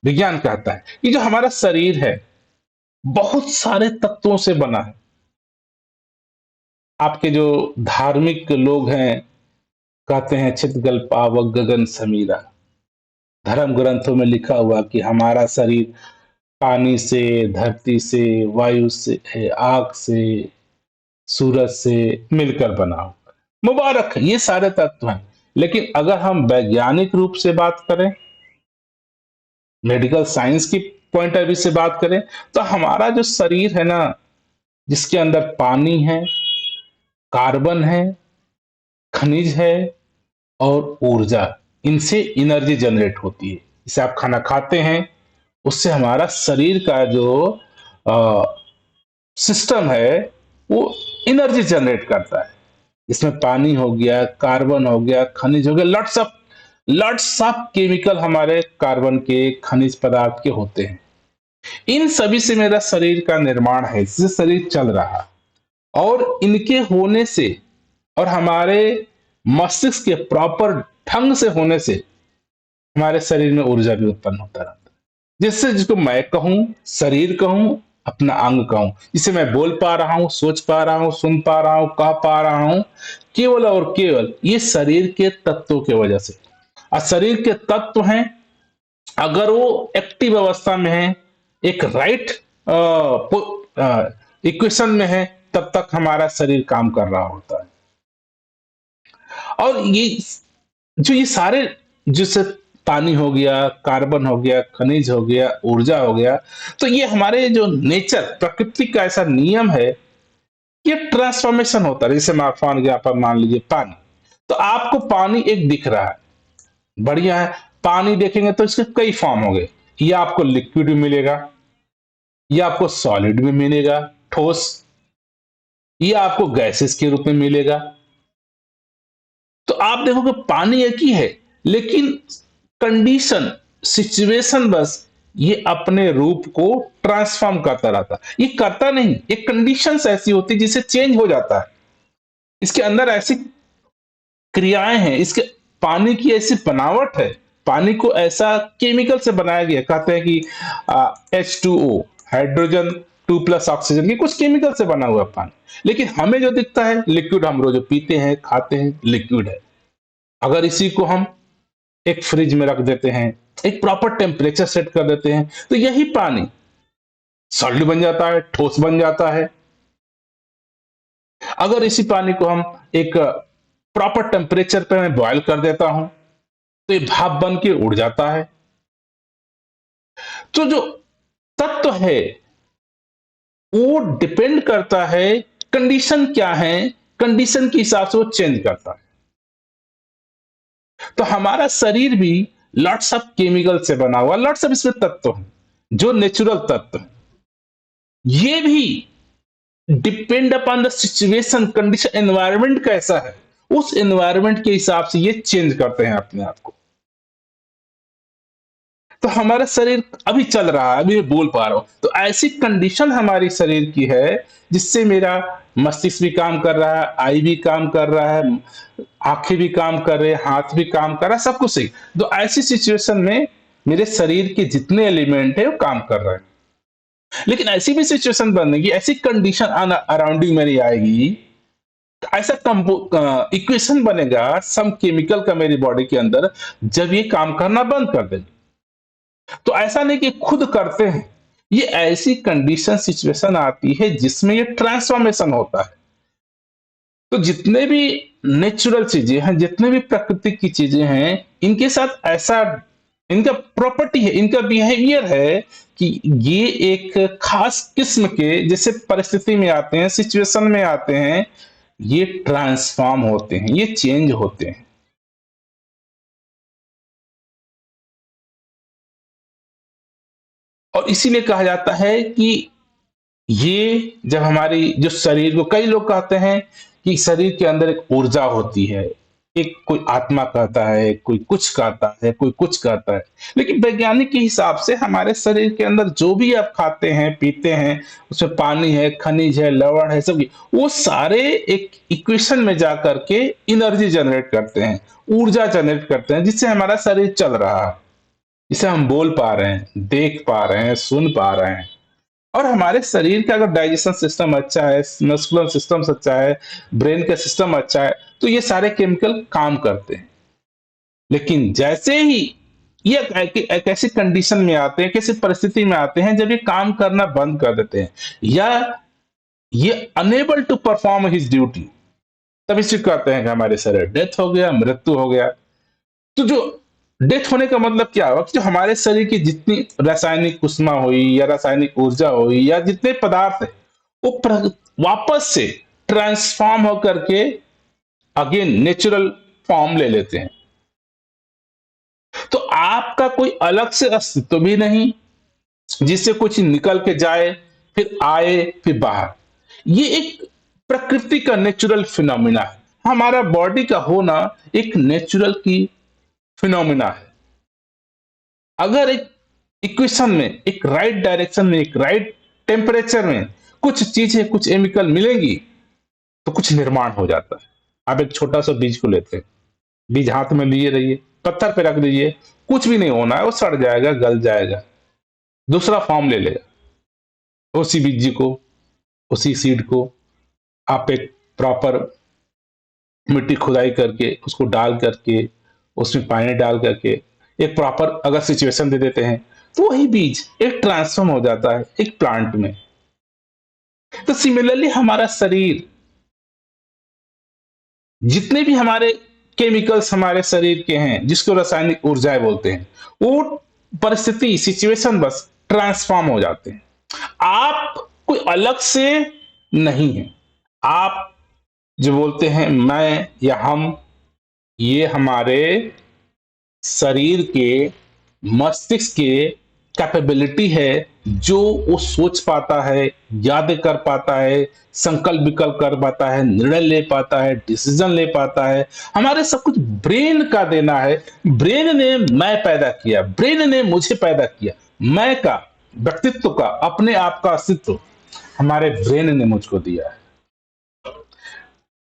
विज्ञान कहता है ये जो हमारा शरीर है बहुत सारे तत्वों से बना है। आपके जो धार्मिक लोग हैं कहते हैं चितगल पावक गगन समीरा। धर्म ग्रंथों में लिखा हुआ कि हमारा शरीर पानी से, धरती से, वायु से, आग से, सूरज से मिलकर बना हो। मुबारक है, ये सारे तत्व हैं। लेकिन अगर हम वैज्ञानिक रूप से बात करें, मेडिकल साइंस की पॉइंट ऑफ व्यू से बात करें, तो हमारा जो शरीर है ना, जिसके अंदर पानी है, कार्बन है, खनिज है और ऊर्जा, इनसे एनर्जी जनरेट होती है। जिसे आप खाना खाते हैं, उससे हमारा शरीर का जो सिस्टम है वो एनर्जी जनरेट करता है। इसमें पानी हो गया, कार्बन हो गया, खनिज हो गया, लट्स ऑफ केमिकल हमारे कार्बन के, खनिज पदार्थ के होते हैं। इन सभी से मेरा शरीर का निर्माण है, इससे शरीर चल रहा है। और इनके होने से और हमारे मस्तिष्क के प्रॉपर ढंग से होने से हमारे शरीर में ऊर्जा भी उत्पन्न होता रहता है, जिससे जिसको मैं कहूं, शरीर कहूं, अपना अंग कहूं, जिसे मैं बोल पा रहा हूं, सोच पा रहा हूं, सुन पा रहा हूं, कह पा रहा हूं, केवल और केवल ये शरीर के तत्वों की वजह से। और शरीर के तत्व हैं, अगर वो एक्टिव अवस्था में है, एक राइट इक्वेशन में है, तब तक हमारा शरीर काम कर रहा होता है। और ये सारे, जैसे पानी हो गया, कार्बन हो गया, खनिज हो गया, ऊर्जा हो गया, तो ये हमारे जो नेचर, प्रकृति का ऐसा नियम है, ये ट्रांसफॉर्मेशन होता है। जैसे माफान गया पर मान लीजिए पानी, तो आपको पानी एक दिख रहा है, बढ़िया है। पानी देखेंगे तो इसके कई फॉर्म हो गए, या आपको लिक्विड भी मिलेगा, या आपको सॉलिड भी मिलेगा, ठोस, या आपको गैसेस के रूप में मिलेगा। तो आप देखोगे पानी एक ही है, लेकिन कंडीशन, सिचुएशन बस ये अपने रूप को ट्रांसफॉर्म करता रहता है। ये करता नहीं, ये कंडीशंस ऐसी होती है जिसे चेंज हो जाता है। इसके अंदर ऐसी क्रियाएं हैं, इसके पानी की ऐसी बनावट है, पानी को ऐसा केमिकल से बनाया गया। कहते हैं कि H2O, हाइड्रोजन 2+ ऑक्सीजन, की कुछ केमिकल से बना हुआ पानी। लेकिन हमें जो दिखता है लिक्विड, हम रोज जो पीते हैं, खाते हैं, लिक्विड है। अगर इसी को हम एक फ्रिज में रख देते हैं, एक प्रॉपर टेम्परेचर सेट कर देते हैं, तो यही पानी सॉलिड बन जाता है, ठोस बन जाता है। अगर इसी पानी को हम एक प्रॉपर टेम्परेचर पे मैं बॉयल कर देता हूं, तो ये भाप बन के उड़ जाता है। तो जो तत्व है वो डिपेंड करता है कंडीशन क्या है, कंडीशन के हिसाब से वो चेंज करता है। तो हमारा शरीर भी लॉट्स ऑफ केमिकल से बना हुआ, लॉट्स ऑफ इसमें तत्व हैं जो नेचुरल तत्व हैं। ये भी depend upon the situation, condition, environment कैसा है, उस एनवायरनमेंट के हिसाब से ये चेंज करते हैं अपने आप को। तो हमारा शरीर अभी चल रहा है, अभी मैं बोल पा रहा हूं, तो ऐसी कंडीशन हमारी शरीर की है जिससे मेरा मस्तिष्क भी काम कर रहा है, आई भी काम कर रहा है, आंखें भी काम कर रहे हैं, हाथ भी काम कर रहा है, सब कुछ सही। तो ऐसी सिचुएशन में मेरे शरीर के जितने एलिमेंट है वो काम कर रहे हैं। लेकिन ऐसी भी सिचुएशन बनेगी, ऐसी कंडीशन अराउंडिंग मेरी आएगी, ऐसा इक्वेशन बनेगा सम केमिकल का मेरी बॉडी के अंदर, जब ये काम करना बंद कर देगी। तो ऐसा नहीं कि खुद करते हैं, ये ऐसी कंडीशन सिचुएशन आती है जिसमें ये ट्रांसफॉर्मेशन होता है। तो जितने भी नेचुरल चीजें हैं, जितने भी प्राकृतिक की चीजें हैं, इनके साथ ऐसा इनका प्रॉपर्टी है, इनका बिहेवियर है कि ये एक खास किस्म के जैसे परिस्थिति में आते हैं, सिचुएशन में आते हैं, ये ट्रांसफॉर्म होते हैं, ये चेंज होते हैं। और इसीलिए कहा जाता है कि ये जब हमारी जो शरीर को, कई लोग कहते हैं कि शरीर के अंदर एक ऊर्जा होती है, एक कोई आत्मा कहता है, कोई कुछ कहता है, कोई कुछ कहता है। लेकिन वैज्ञानिक के हिसाब से हमारे शरीर के अंदर जो भी आप खाते हैं, पीते हैं, उसमें पानी है, खनिज है, लवण है, सब वो सारे एक इक्वेशन में जा करके एनर्जी जनरेट करते हैं, ऊर्जा जनरेट करते हैं, जिससे हमारा शरीर चल रहा है, जिसे हम बोल पा रहे हैं, देख पा रहे हैं, सुन पा रहे हैं। और हमारे शरीर का अगर डाइजेशन सिस्टम अच्छा है, मस्कुलर सिस्टम अच्छा है, ब्रेन का सिस्टम अच्छा है, तो ये सारे केमिकल काम करते हैं। लेकिन जैसे ही ये एक ऐसी कंडीशन में आते हैं, किसी परिस्थिति में आते हैं जब ये काम करना बंद कर देते हैं, या ये unable to perform his duty, तभी से कहते हैं कि हमारे शरीर डेथ हो गया, मृत्यु हो गया। तो जो डेथ होने का मतलब क्या हुआ कि जो हमारे शरीर की जितनी रासायनिक ऊष्मा हुई या रासायनिक ऊर्जा हुई या जितने पदार्थ है, वो वापस से ट्रांसफॉर्म होकर के अगेन नेचुरल फॉर्म ले लेते हैं। तो आपका कोई अलग से अस्तित्व भी नहीं जिससे कुछ निकल के जाए, फिर आए, फिर बाहर। ये एक प्रकृति का नेचुरल फिनोमिना है। हमारा बॉडी का होना एक नेचुरल की फिनोमिना है। अगर एक इक्वेशन में, एक राइट डायरेक्शन में, एक राइट टेम्परेचर में कुछ चीजें, कुछ केमिकल मिलेंगी, तो कुछ निर्माण हो जाता है। आप एक छोटा सा बीज को लेते हैं, बीज हाथ में लिए रहिए, पत्थर पे रख दीजिए, कुछ भी नहीं होना है, वो सड़ जाएगा, गल जाएगा, दूसरा फॉर्म ले लेगा। उसी बीज को, उसी सीड को आप एक प्रॉपर मिट्टी खुदाई करके, उसको डाल करके, उसमें पानी डाल करके एक प्रॉपर अगर सिचुएशन दे देते हैं, तो वही बीज एक ट्रांसफॉर्म हो जाता है एक प्लांट में। तो सिमिलरली हमारा शरीर, जितने भी हमारे केमिकल्स हमारे शरीर के हैं, जिसको रासायनिक ऊर्जाएं बोलते हैं, वो परिस्थिति, सिचुएशन बस ट्रांसफॉर्म हो जाते हैं। आप कोई अलग से नहीं है। आप जो बोलते हैं मैं या हम, ये हमारे शरीर के, मस्तिष्क के कैपेबिलिटी है, जो वो सोच पाता है, याद कर पाता है, संकल्प विकल्प कर पाता है, निर्णय ले पाता है, डिसीजन ले पाता है। हमारे सब कुछ ब्रेन का देना है। ब्रेन ने मैं पैदा किया, ब्रेन ने मुझे पैदा किया। मैं का, व्यक्तित्व का, अपने आप का अस्तित्व हमारे ब्रेन ने मुझको दिया है।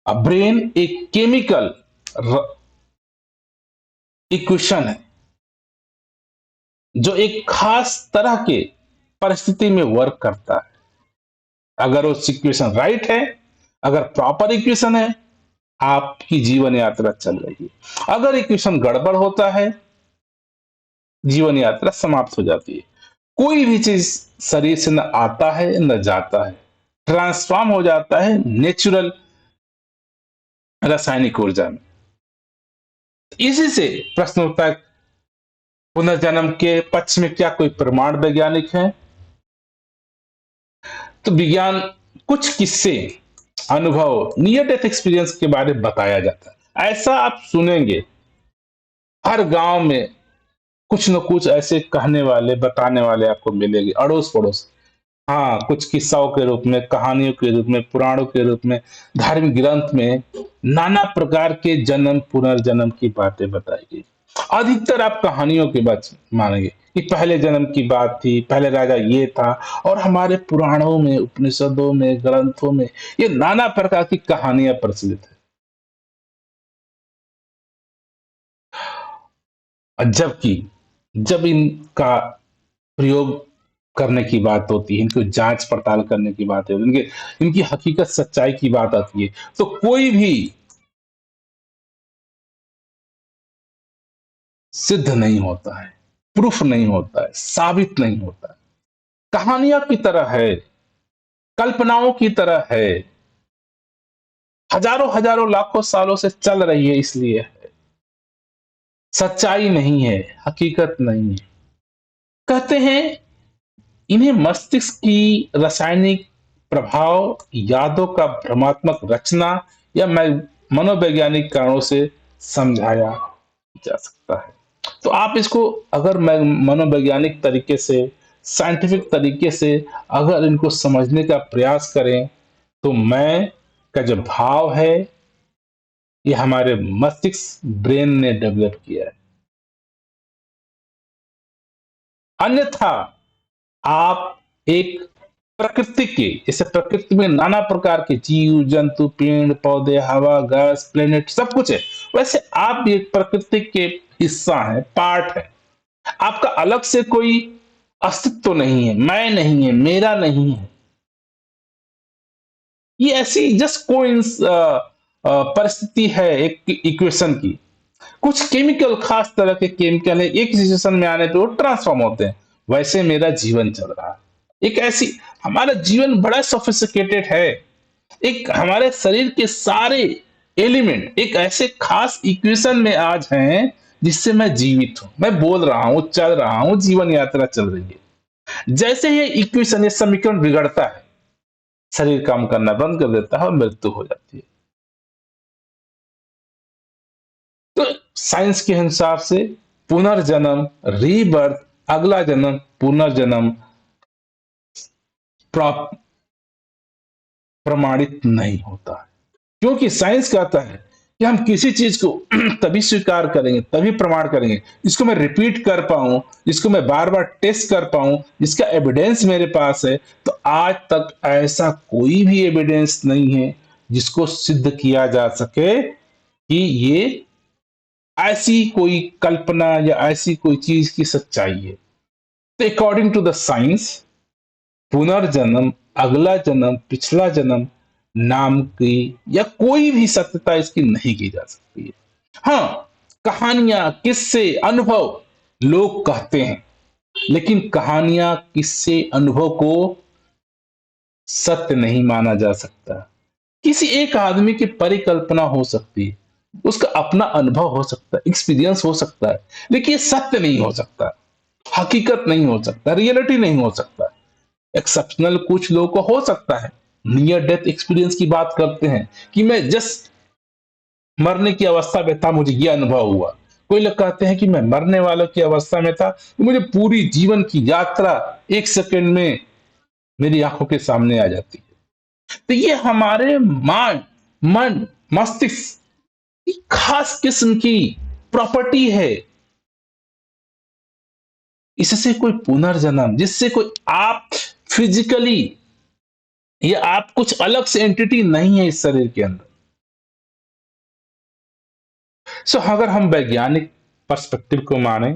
अब ब्रेन एक केमिकल इक्वेशन है जो एक खास तरह के परिस्थिति में वर्क करता है। अगर वो इक्वेशन राइट है, अगर प्रॉपर इक्वेशन है, आपकी जीवन यात्रा चल रही है। अगर इक्वेशन गड़बड़ होता है, जीवन यात्रा समाप्त हो जाती है। कोई भी चीज शरीर से न आता है न जाता है, ट्रांसफॉर्म हो जाता है नेचुरल रासायनिक ऊर्जा में। इसी से प्रश्न उठता है, पुनर्जन्म के पक्ष में क्या कोई प्रमाण वैज्ञानिक है? तो विज्ञान कुछ किस्से अनुभव, नियर डेथ एक्सपीरियंस के बारे में बताया जाता है। ऐसा आप सुनेंगे हर गांव में, कुछ न कुछ ऐसे कहने वाले, बताने वाले आपको मिलेंगे अड़ोस पड़ोस। हाँ, कुछ किस्साओं के रूप में, कहानियों के रूप में, पुराणों के रूप में, धार्मिक ग्रंथ में नाना प्रकार के जन्म पुनर्जन्म की बातें बताई गई। अधिकतर आप कहानियों की बात मानेंगे कि पहले जन्म की बात थी, पहले राजा ये था। और हमारे पुराणों में, उपनिषदों में, ग्रंथों में ये नाना प्रकार की कहानियां प्रचलित है। और जबकि जब इनका प्रयोग करने की बात होती है, इनको जांच पड़ताल करने की बात है, इनकी हकीकत सच्चाई की बात आती है, तो कोई भी सिद्ध नहीं होता है, प्रूफ नहीं होता है, साबित नहीं होता है। कहानियां की तरह है, कल्पनाओं की तरह है, हजारों हजारों लाखों सालों से चल रही है, इसलिए सच्चाई नहीं है, हकीकत नहीं है। कहते हैं इन्हें मस्तिष्क की रासायनिक प्रभाव, यादों का भ्रमात्मक रचना या मनोवैज्ञानिक कारणों से समझाया जा सकता है। तो आप इसको अगर मनोवैज्ञानिक तरीके से, साइंटिफिक तरीके से अगर इनको समझने का प्रयास करें, तो मैं का जो भाव है, ये हमारे मस्तिष्क, ब्रेन ने डेवलप किया है। अन्यथा आप एक प्रकृति के, जैसे प्रकृति में नाना प्रकार के जीव जंतु, पेड़ पौधे, हवा, गैस, प्लेनेट, सब कुछ है, वैसे आप भी एक प्रकृति के हिस्सा है, पार्ट है। आपका अलग से कोई अस्तित्व तो नहीं है, मैं नहीं है, मेरा नहीं है। ये ऐसी जस्ट कोई परिस्थिति है एक इक्वेशन की। कुछ केमिकल, खास तरह के केमिकल है, एक सिचुएशन में आने पे वो ट्रांसफॉर्म होते हैं। वैसे मेरा जीवन चल रहा है। एक ऐसी, हमारा जीवन बड़ा सोफिस्टिकेटेड है। एक हमारे शरीर के सारे एलिमेंट एक ऐसे खास इक्वेशन में आज हैं, जिससे मैं जीवित हूं, मैं बोल रहा हूं, चल रहा हूं, जीवन यात्रा चल रही है। जैसे ये इक्वेशन, ये समीकरण बिगड़ता है, शरीर काम करना बंद कर देता है और मृत्यु हो जाती है। तो साइंस के हिसाब से पुनर्जन्म, रीबर्थ, अगला जन्म, पुनर्जन्म प्रमाणित नहीं होता है। क्योंकि साइंस कहता है कि हम किसी चीज को तभी स्वीकार करेंगे, तभी प्रमाण करेंगे, इसको मैं रिपीट कर पाऊं, इसको मैं बार बार टेस्ट कर पाऊं, जिसका एविडेंस मेरे पास है। तो आज तक ऐसा कोई भी एविडेंस नहीं है जिसको सिद्ध किया जा सके कि ये ऐसी कोई कल्पना या ऐसी कोई चीज की सच्चाई है। तो अकॉर्डिंग टू द साइंस, पुनर्जन्म, अगला जन्म, पिछला जन्म नाम की या कोई भी सत्यता इसकी नहीं की जा सकती है। हाँ, कहानियां, किस्से, अनुभव लोग कहते हैं, लेकिन कहानियां, किस्से, अनुभव को सत्य नहीं माना जा सकता। किसी एक आदमी की परिकल्पना हो सकती है, उसका अपना अनुभव हो सकता है, एक्सपीरियंस हो सकता है, लेकिन ये सत्य नहीं हो सकता, हकीकत नहीं हो सकता, रियलिटी नहीं हो सकता। एक्सेप्शनल कुछ लोगों को हो सकता है। नियर डेथ एक्सपीरियंस की बात करते हैं कि मैं जस्ट मरने की अवस्था में था, मुझे यह अनुभव हुआ। कोई लोग कहते हैं कि मैं मरने वालों की अवस्था में था, तो मुझे पूरी जीवन की यात्रा एक सेकंड में मेरी आंखों के सामने आ जाती है। तो ये हमारे मन, मस्तिष्क की खास किस्म की प्रॉपर्टी है। इससे कोई पुनर्जन्म, जिससे कोई आप फिजिकली या आप कुछ अलग से एंटिटी नहीं है इस शरीर के अंदर। सो अगर हम वैज्ञानिक पर्सपेक्टिव को माने,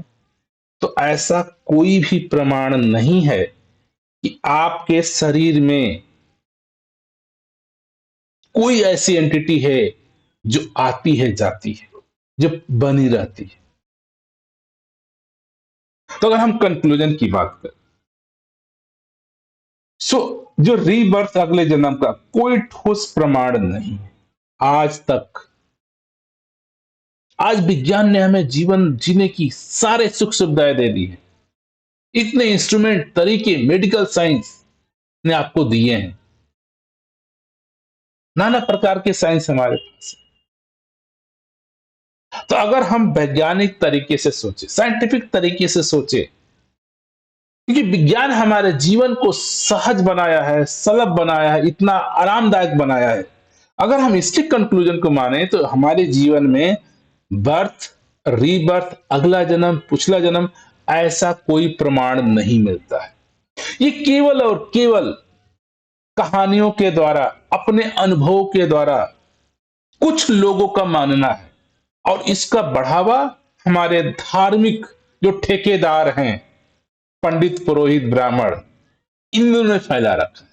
तो ऐसा कोई भी प्रमाण नहीं है कि आपके शरीर में कोई ऐसी एंटिटी है जो आती है, जाती है, जो बनी रहती है। तो अगर हम कंक्लूजन की बात करें, सो जो रीबर्थ, अगले जन्म का कोई ठोस प्रमाण नहीं है आज तक। आज विज्ञान ने हमें जीवन जीने की सारे सुख सुविधाएं दे दी है। इतने इंस्ट्रूमेंट, तरीके मेडिकल साइंस ने आपको दिए हैं, नाना प्रकार के साइंस हमारे पास है। तो अगर हम वैज्ञानिक तरीके से सोचे, साइंटिफिक तरीके से सोचे, क्योंकि विज्ञान हमारे जीवन को सहज बनाया है, सुलभ बनाया है, इतना आरामदायक बनाया है। अगर हम इसके कंक्लूजन को माने तो हमारे जीवन में बर्थ, रीबर्थ, अगला जन्म, पिछला जन्म, ऐसा कोई प्रमाण नहीं मिलता है। ये केवल और केवल कहानियों के द्वारा, अपने अनुभव के द्वारा कुछ लोगों का मानना है, और इसका बढ़ावा हमारे धार्मिक जो ठेकेदार हैं, पंडित, पुरोहित, ब्राह्मण, इन्होंने फैला रखा है।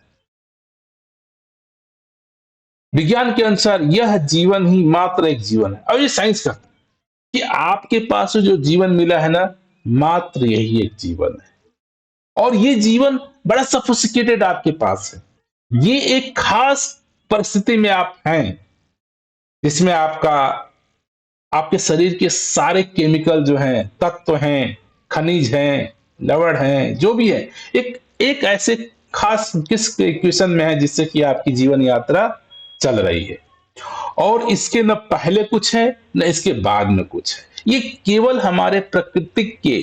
विज्ञान के अनुसार यह जीवन ही मात्र एक जीवन है, और ये साइंस का कि आपके पास जो जीवन मिला है ना, मात्र यही एक जीवन है। और ये जीवन बड़ा सफिस्टिकेटेड आपके पास है। ये एक खास परिस्थिति में आप हैं, जिसमें आपके शरीर के सारे केमिकल जो हैं, तत्व हैं, खनिज हैं, लवण हैं, जो भी है, एक एक ऐसे खास किस इक्वेशन में है जिससे कि आपकी जीवन यात्रा चल रही है। और इसके न पहले कुछ है, न इसके बाद में कुछ है। ये केवल हमारे प्राकृतिक के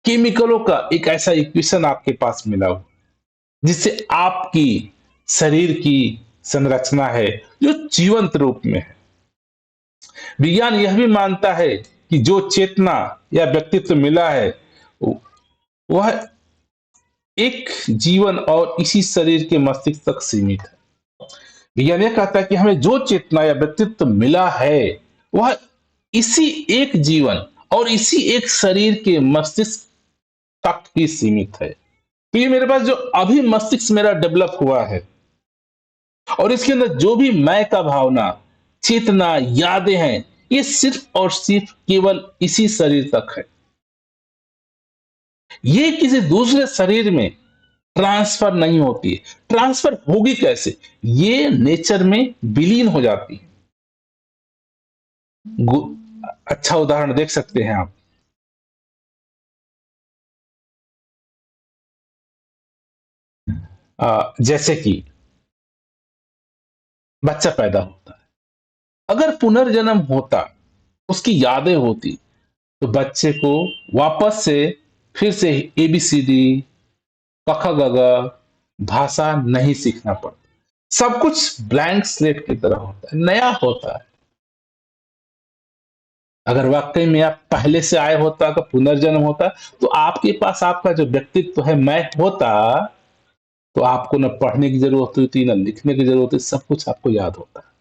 केमिकलों का एक ऐसा इक्वेशन आपके पास मिला हो, जिससे आपकी शरीर की संरचना है जो जीवंत रूप में है। विज्ञान यह भी मानता है कि जो चेतना या व्यक्तित्व मिला है, वह एक जीवन और इसी शरीर के मस्तिष्क तक सीमित है। विज्ञान यह कहता है कि हमें जो चेतना या व्यक्तित्व मिला है, वह इसी एक जीवन और इसी एक शरीर के मस्तिष्क तक ही सीमित है। तो ये मेरे पास जो अभी मस्तिष्क मेरा डेवलप हुआ है, और इसके अंदर जो भी मैं का भावना, चेतना, यादें हैं, ये सिर्फ और सिर्फ केवल इसी शरीर तक है। ये किसी दूसरे शरीर में ट्रांसफर नहीं होती है। ट्रांसफर होगी कैसे? ये नेचर में विलीन हो जाती है। अच्छा उदाहरण देख सकते हैं आप। जैसे कि बच्चा पैदा होता है, अगर पुनर्जन्म होता, उसकी यादें होती, तो बच्चे को वापस से फिर से एबीसीडी, क ख ग घ भाषा नहीं सीखना पड़ता। सब कुछ ब्लैंक स्लेट की तरह होता है, नया होता है। अगर वाकई में आप पहले से आए होता, का पुनर्जन्म होता, तो आपके पास आपका जो व्यक्तित्व है, मैं होता, तो आपको न पढ़ने की जरूरत होती, न लिखने की जरूरत होती, सब कुछ आपको याद होता है।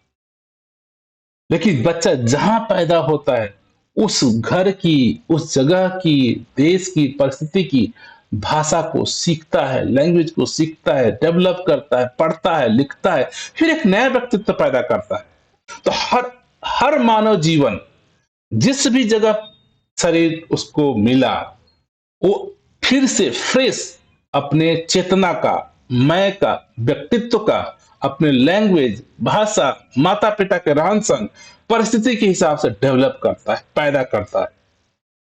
लेकिन बच्चा जहां पैदा होता है, उस घर की, उस जगह की, देश की, परिस्थिति की भाषा को सीखता है, लैंग्वेज को सीखता है, डेवलप करता है, पढ़ता है, लिखता है, फिर एक नया व्यक्तित्व पैदा करता है। तो हर हर मानव जीवन, जिस भी जगह शरीर उसको मिला, वो फिर से फ्रेश अपने चेतना का, मैं का, व्यक्तित्व का, अपने लैंग्वेज, भाषा, माता पिता के रहन सहन, परिस्थिति के हिसाब से डेवलप करता है, पैदा करता है,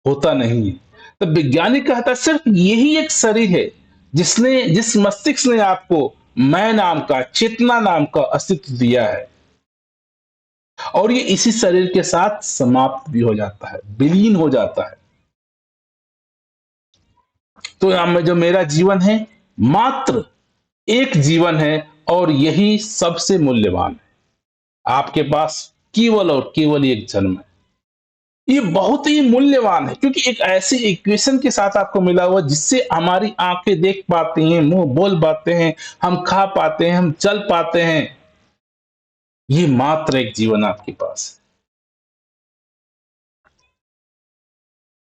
होता नहीं है। तो वैज्ञानिक कहता है सिर्फ यही एक शरीर है जिस मस्तिष्क ने आपको मैं नाम का, चेतना नाम का अस्तित्व दिया है, और ये इसी शरीर के साथ समाप्त भी हो जाता है, विलीन हो जाता है। तो यहां में जो मेरा जीवन है, मात्र एक जीवन है, और यही सबसे मूल्यवान है। आपके पास केवल और केवल एक जन्म है। ये बहुत ही मूल्यवान है, क्योंकि एक ऐसी इक्वेशन के साथ आपको मिला हुआ जिससे हमारी आंखें देख पाती हैं, मुंह बोल पाते हैं, हम खा पाते हैं, हम चल पाते हैं। ये मात्र एक जीवन आपके पास है।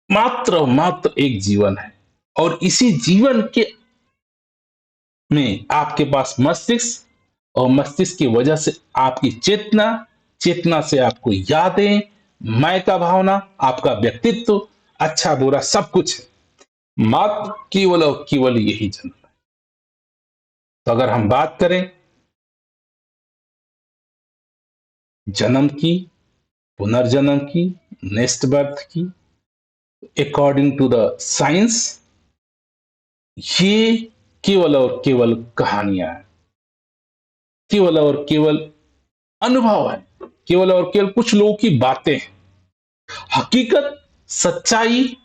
मात्र मात्र एक जीवन है, और इसी जीवन के में आपके पास मस्तिष्क, और मस्तिष्क की वजह से आपकी चेतना, चेतना से आपको यादें, मैं का भावना, आपका व्यक्तित्व, अच्छा बुरा सब कुछ है। मात्र केवल और केवल यही जन्म है। तो अगर हम बात करें जन्म की, पुनर्जन्म की, नेक्स्ट बर्थ की, अकॉर्डिंग टू द साइंस, ये केवल और केवल कहानियां हैं। केवल और केवल अनुभव है, केवल और केवल कुछ लोगों की बातें हैं। हकीकत, सच्चाई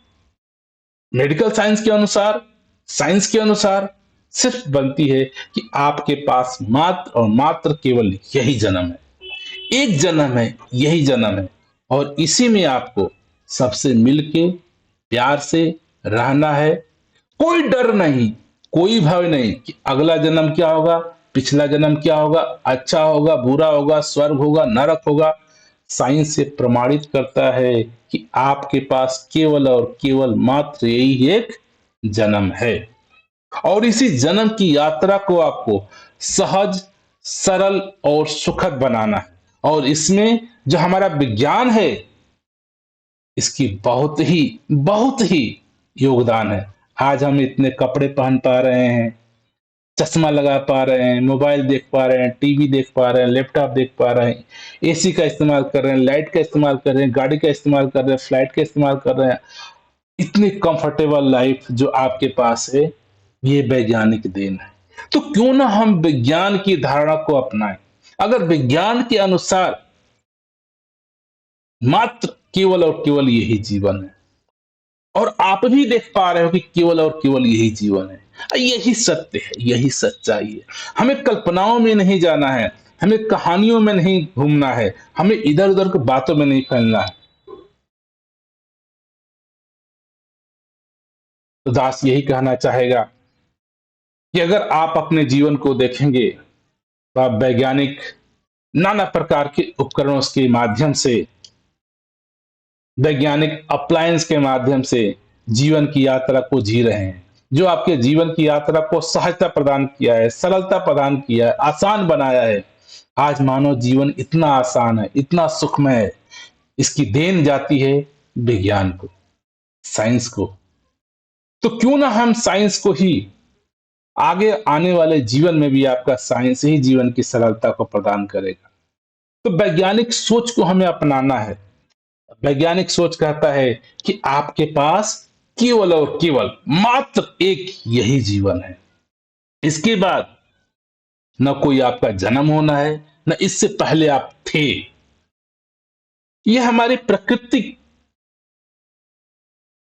मेडिकल साइंस के अनुसार, साइंस के अनुसार सिर्फ बनती है कि आपके पास मात्र और मात्र केवल यही जन्म है, एक जन्म है, यही जन्म है। और इसी में आपको सबसे मिलके प्यार से रहना है। कोई डर नहीं, कोई भय नहीं कि अगला जन्म क्या होगा, पिछला जन्म क्या होगा, अच्छा होगा, बुरा होगा, स्वर्ग होगा, नरक होगा। साइंस से प्रमाणित करता है कि आपके पास केवल और केवल मात्र यही एक जन्म है। और इसी जन्म की यात्रा को आपको सहज, सरल और सुखद बनाना है। और इसमें जो हमारा विज्ञान है, इसकी बहुत ही योगदान है। आज हम इतने कपड़े पहन पा रहे हैं, चश्मा लगा पा रहे हैं, मोबाइल देख पा रहे हैं, टीवी देख पा रहे हैं, लैपटॉप देख पा रहे हैं, एसी का इस्तेमाल कर रहे हैं, लाइट का इस्तेमाल कर रहे हैं, गाड़ी का इस्तेमाल कर रहे हैं, फ्लाइट का इस्तेमाल कर रहे हैं। इतनी कंफर्टेबल लाइफ जो आपके पास है, ये वैज्ञानिक देन है। तो क्यों ना हम विज्ञान की धारणा को अपनाएं। अगर विज्ञान के अनुसार मात्र केवल और केवल यही जीवन है, और आप भी देख पा रहे हो कि केवल और केवल यही जीवन है, यही सत्य है, यही सच्चाई है। हमें कल्पनाओं में नहीं जाना है, हमें कहानियों में नहीं घूमना है, हमें इधर उधर की बातों में नहीं फैलना है। तो दास यही कहना चाहेगा कि अगर आप अपने जीवन को देखेंगे तो आप वैज्ञानिक नाना प्रकार के उपकरणों के माध्यम से, वैज्ञानिक अप्लायंस के माध्यम से जीवन की यात्रा को जी रहे हैं, जो आपके जीवन की यात्रा को सहजता प्रदान किया है, सरलता प्रदान किया है, आसान बनाया है। आज मानव जीवन इतना आसान है, इतना सुखमय है, इसकी देन जाती है विज्ञान को, साइंस को। तो क्यों ना हम साइंस को ही आगे आने वाले जीवन में भी, आपका साइंस ही जीवन की सरलता को प्रदान करेगा। तो वैज्ञानिक सोच को हमें अपनाना है। वैज्ञानिक सोच कहता है कि आपके पास केवल और केवल मात्र एक यही जीवन है। इसके बाद न कोई आपका जन्म होना है, न इससे पहले आप थे। यह हमारी प्रकृति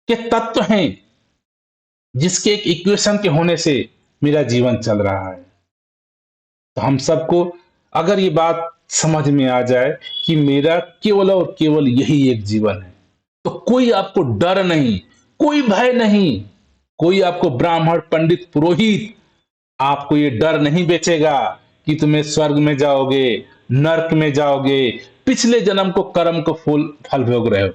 के तत्व हैं, जिसके एक इक्वेशन के होने से मेरा जीवन चल रहा है। तो हम सबको अगर ये बात समझ में आ जाए कि मेरा केवल और केवल यही एक जीवन है, तो कोई आपको डर नहीं, कोई भय नहीं, कोई आपको ब्राह्मण, पंडित, पुरोहित आपको ये डर नहीं बेचेगा कि तुम्हें स्वर्ग में जाओगे, नरक में जाओगे, पिछले जन्म को कर्म को फूल फल भोग रहे हो।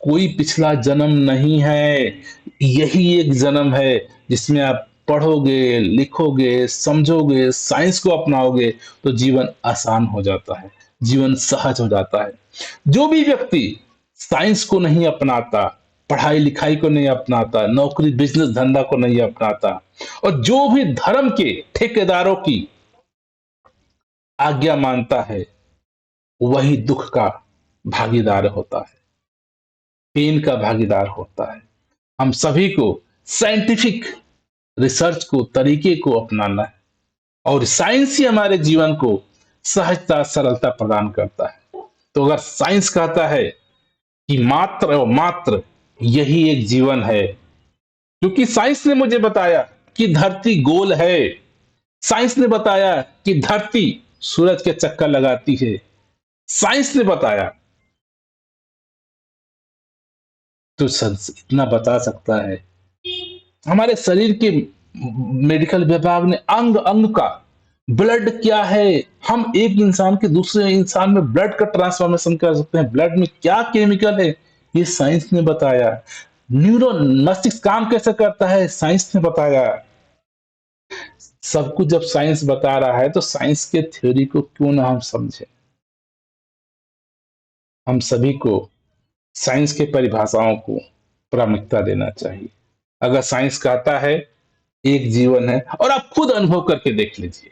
कोई पिछला जन्म नहीं है, यही एक जन्म है जिसमें आप पढ़ोगे, लिखोगे, समझोगे, साइंस को अपनाओगे तो जीवन आसान हो जाता है, जीवन सहज हो जाता है। जो भी व्यक्ति साइंस को नहीं अपनाता, पढ़ाई लिखाई को नहीं अपनाता, नौकरी बिजनेस धंधा को नहीं अपनाता, और जो भी धर्म के ठेकेदारों की आज्ञा मानता है, वही दुख का भागीदार होता है, पेन का भागीदार होता है। हम सभी को साइंटिफिक रिसर्च को, तरीके को अपनाना है, और साइंस ही हमारे जीवन को सहजता, सरलता प्रदान करता है। तो अगर साइंस कहता है कि मात्र और मात्र यही एक जीवन है, क्योंकि साइंस ने मुझे बताया कि धरती गोल है, साइंस ने बताया कि धरती सूरज के चक्कर लगाती है, साइंस ने बताया, तो इतना बता सकता है। हमारे शरीर के मेडिकल विभाग ने अंग अंग का ब्लड क्या है, हम एक इंसान के दूसरे इंसान में ब्लड का ट्रांसफॉर्मेशन कर सकते हैं, ब्लड में क्या केमिकल है, ये साइंस ने बताया। न्यूरो मस्तिष्क काम कैसे करता है, साइंस ने बताया। सब कुछ जब साइंस बता रहा है, तो साइंस के थ्योरी को क्यों ना हम समझें। हम सभी को साइंस के परिभाषाओं को प्रामुख्यता देना चाहिए। अगर साइंस कहता है एक जीवन है, और आप खुद अनुभव करके देख लीजिए,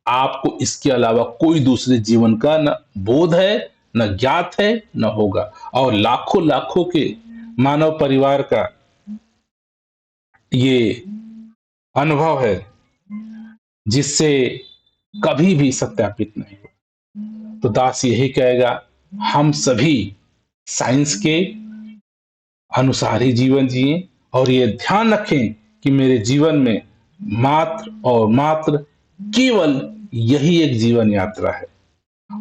आपको इसके अलावा कोई दूसरे जीवन का न बोध है, न ज्ञात है, न होगा। और लाखों लाखों के मानव परिवार का ये अनुभव है, जिससे कभी भी सत्यापित नहीं हो। तो दास यही कहेगा, हम सभी साइंस के अनुसार ही जीवन जिए और ये ध्यान रखें कि मेरे जीवन में मात्र और मात्र केवल यही एक जीवन यात्रा है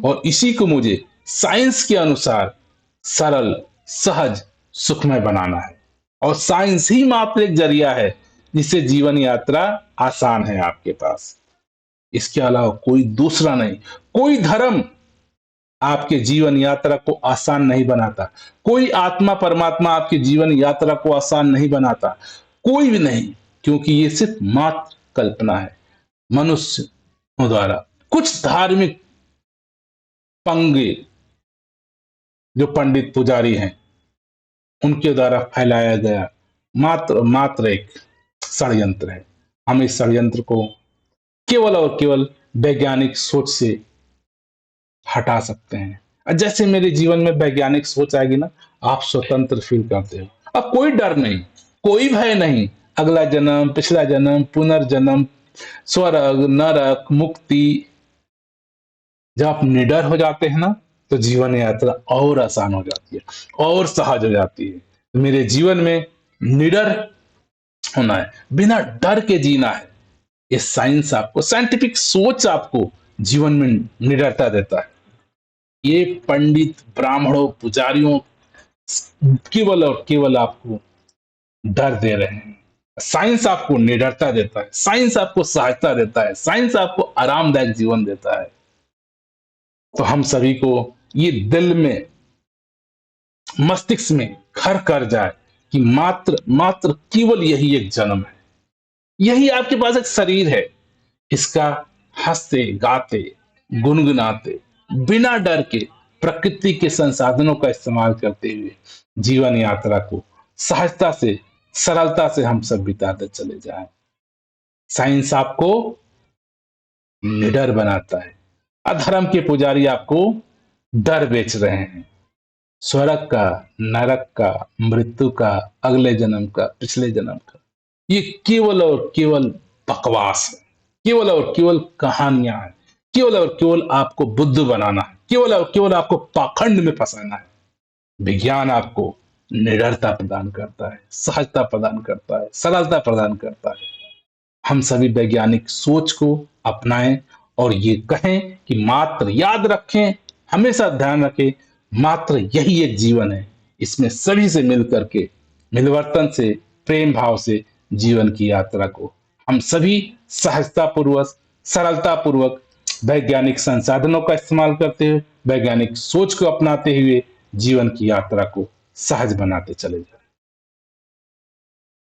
और इसी को मुझे साइंस के अनुसार सरल, सहज, सुखमय बनाना है। और साइंस ही मात्र एक जरिया है जिससे जीवन यात्रा आसान है आपके पास। इसके अलावा कोई दूसरा नहीं। कोई धर्म आपके जीवन यात्रा को आसान नहीं बनाता। कोई आत्मा परमात्मा आपके जीवन यात्रा को आसान नहीं बनाता। कोई भी नहीं, क्योंकि ये सिर्फ मात्र कल्पना है मनुष्य द्वारा, कुछ धार्मिक पंगे जो पंडित पुजारी हैं उनके द्वारा फैलाया गया मात्र मात्र एक षड्यंत्र है। हम इस षड्यंत्र को केवल और केवल वैज्ञानिक सोच से हटा सकते हैं। और जैसे मेरे जीवन में वैज्ञानिक सोच आएगी ना, आप स्वतंत्र फील करते हो। अब कोई डर नहीं, कोई भय नहीं। अगला जन्म, पिछला जन्म, पुनर्जन्म, स्वर्ग, नरक, मुक्ति, जब आप निडर हो जाते हैं ना, तो जीवन यात्रा और आसान हो जाती है और सहज हो जाती है। मेरे जीवन में निडर होना है, बिना डर के जीना है। ये साइंस आपको, साइंटिफिक सोच आपको जीवन में निडरता देता है। ये पंडित, ब्राह्मणों, पुजारियों केवल और केवल आपको डर दे रहे हैं। साइंस आपको निडरता देता है, साइंस आपको सहायता देता है, साइंस आपको आरामदायक जीवन देता है। तो हम सभी को ये दिल में, मस्तिष्क में घर कर जाए कि मात्र मात्र केवल यही एक जन्म है। यही आपके पास एक शरीर है। इसका हंसते गाते गुनगुनाते बिना डर के प्रकृति के संसाधनों का इस्तेमाल करते हुए जीवन यात्रा को सहजता से, सरलता से हम सब बिताते चले जाएं। साइंस आपको निडर बनाता है। अधर्म के पुजारी आपको डर बेच रहे हैं। स्वर्ग का, नरक का, मृत्यु का, अगले जन्म का, पिछले जन्म का, ये केवल और केवल बकवास है। केवल और केवल कहानियां हैं। केवल और केवल आपको बुद्ध बनाना है। केवल और केवल आपको पाखंड में फंसाना है। विज्ञान आपको निडरता प्रदान करता है, सहजता प्रदान करता है, सरलता प्रदान करता है। हम सभी वैज्ञानिक सोच को अपनाएं और ये कहें कि मात्र याद रखें, हमेशा ध्यान रखें, मात्र यही एक जीवन है। इसमें सभी से मिल करके, मिलवर्तन से, प्रेम भाव से जीवन की यात्रा को हम सभी सहजता पूर्वक, सरलता पूर्वक, वैज्ञानिक संसाधनों का इस्तेमाल करते हुए, वैज्ञानिक सोच को अपनाते हुए जीवन की यात्रा को सहज बनाते चले जाए।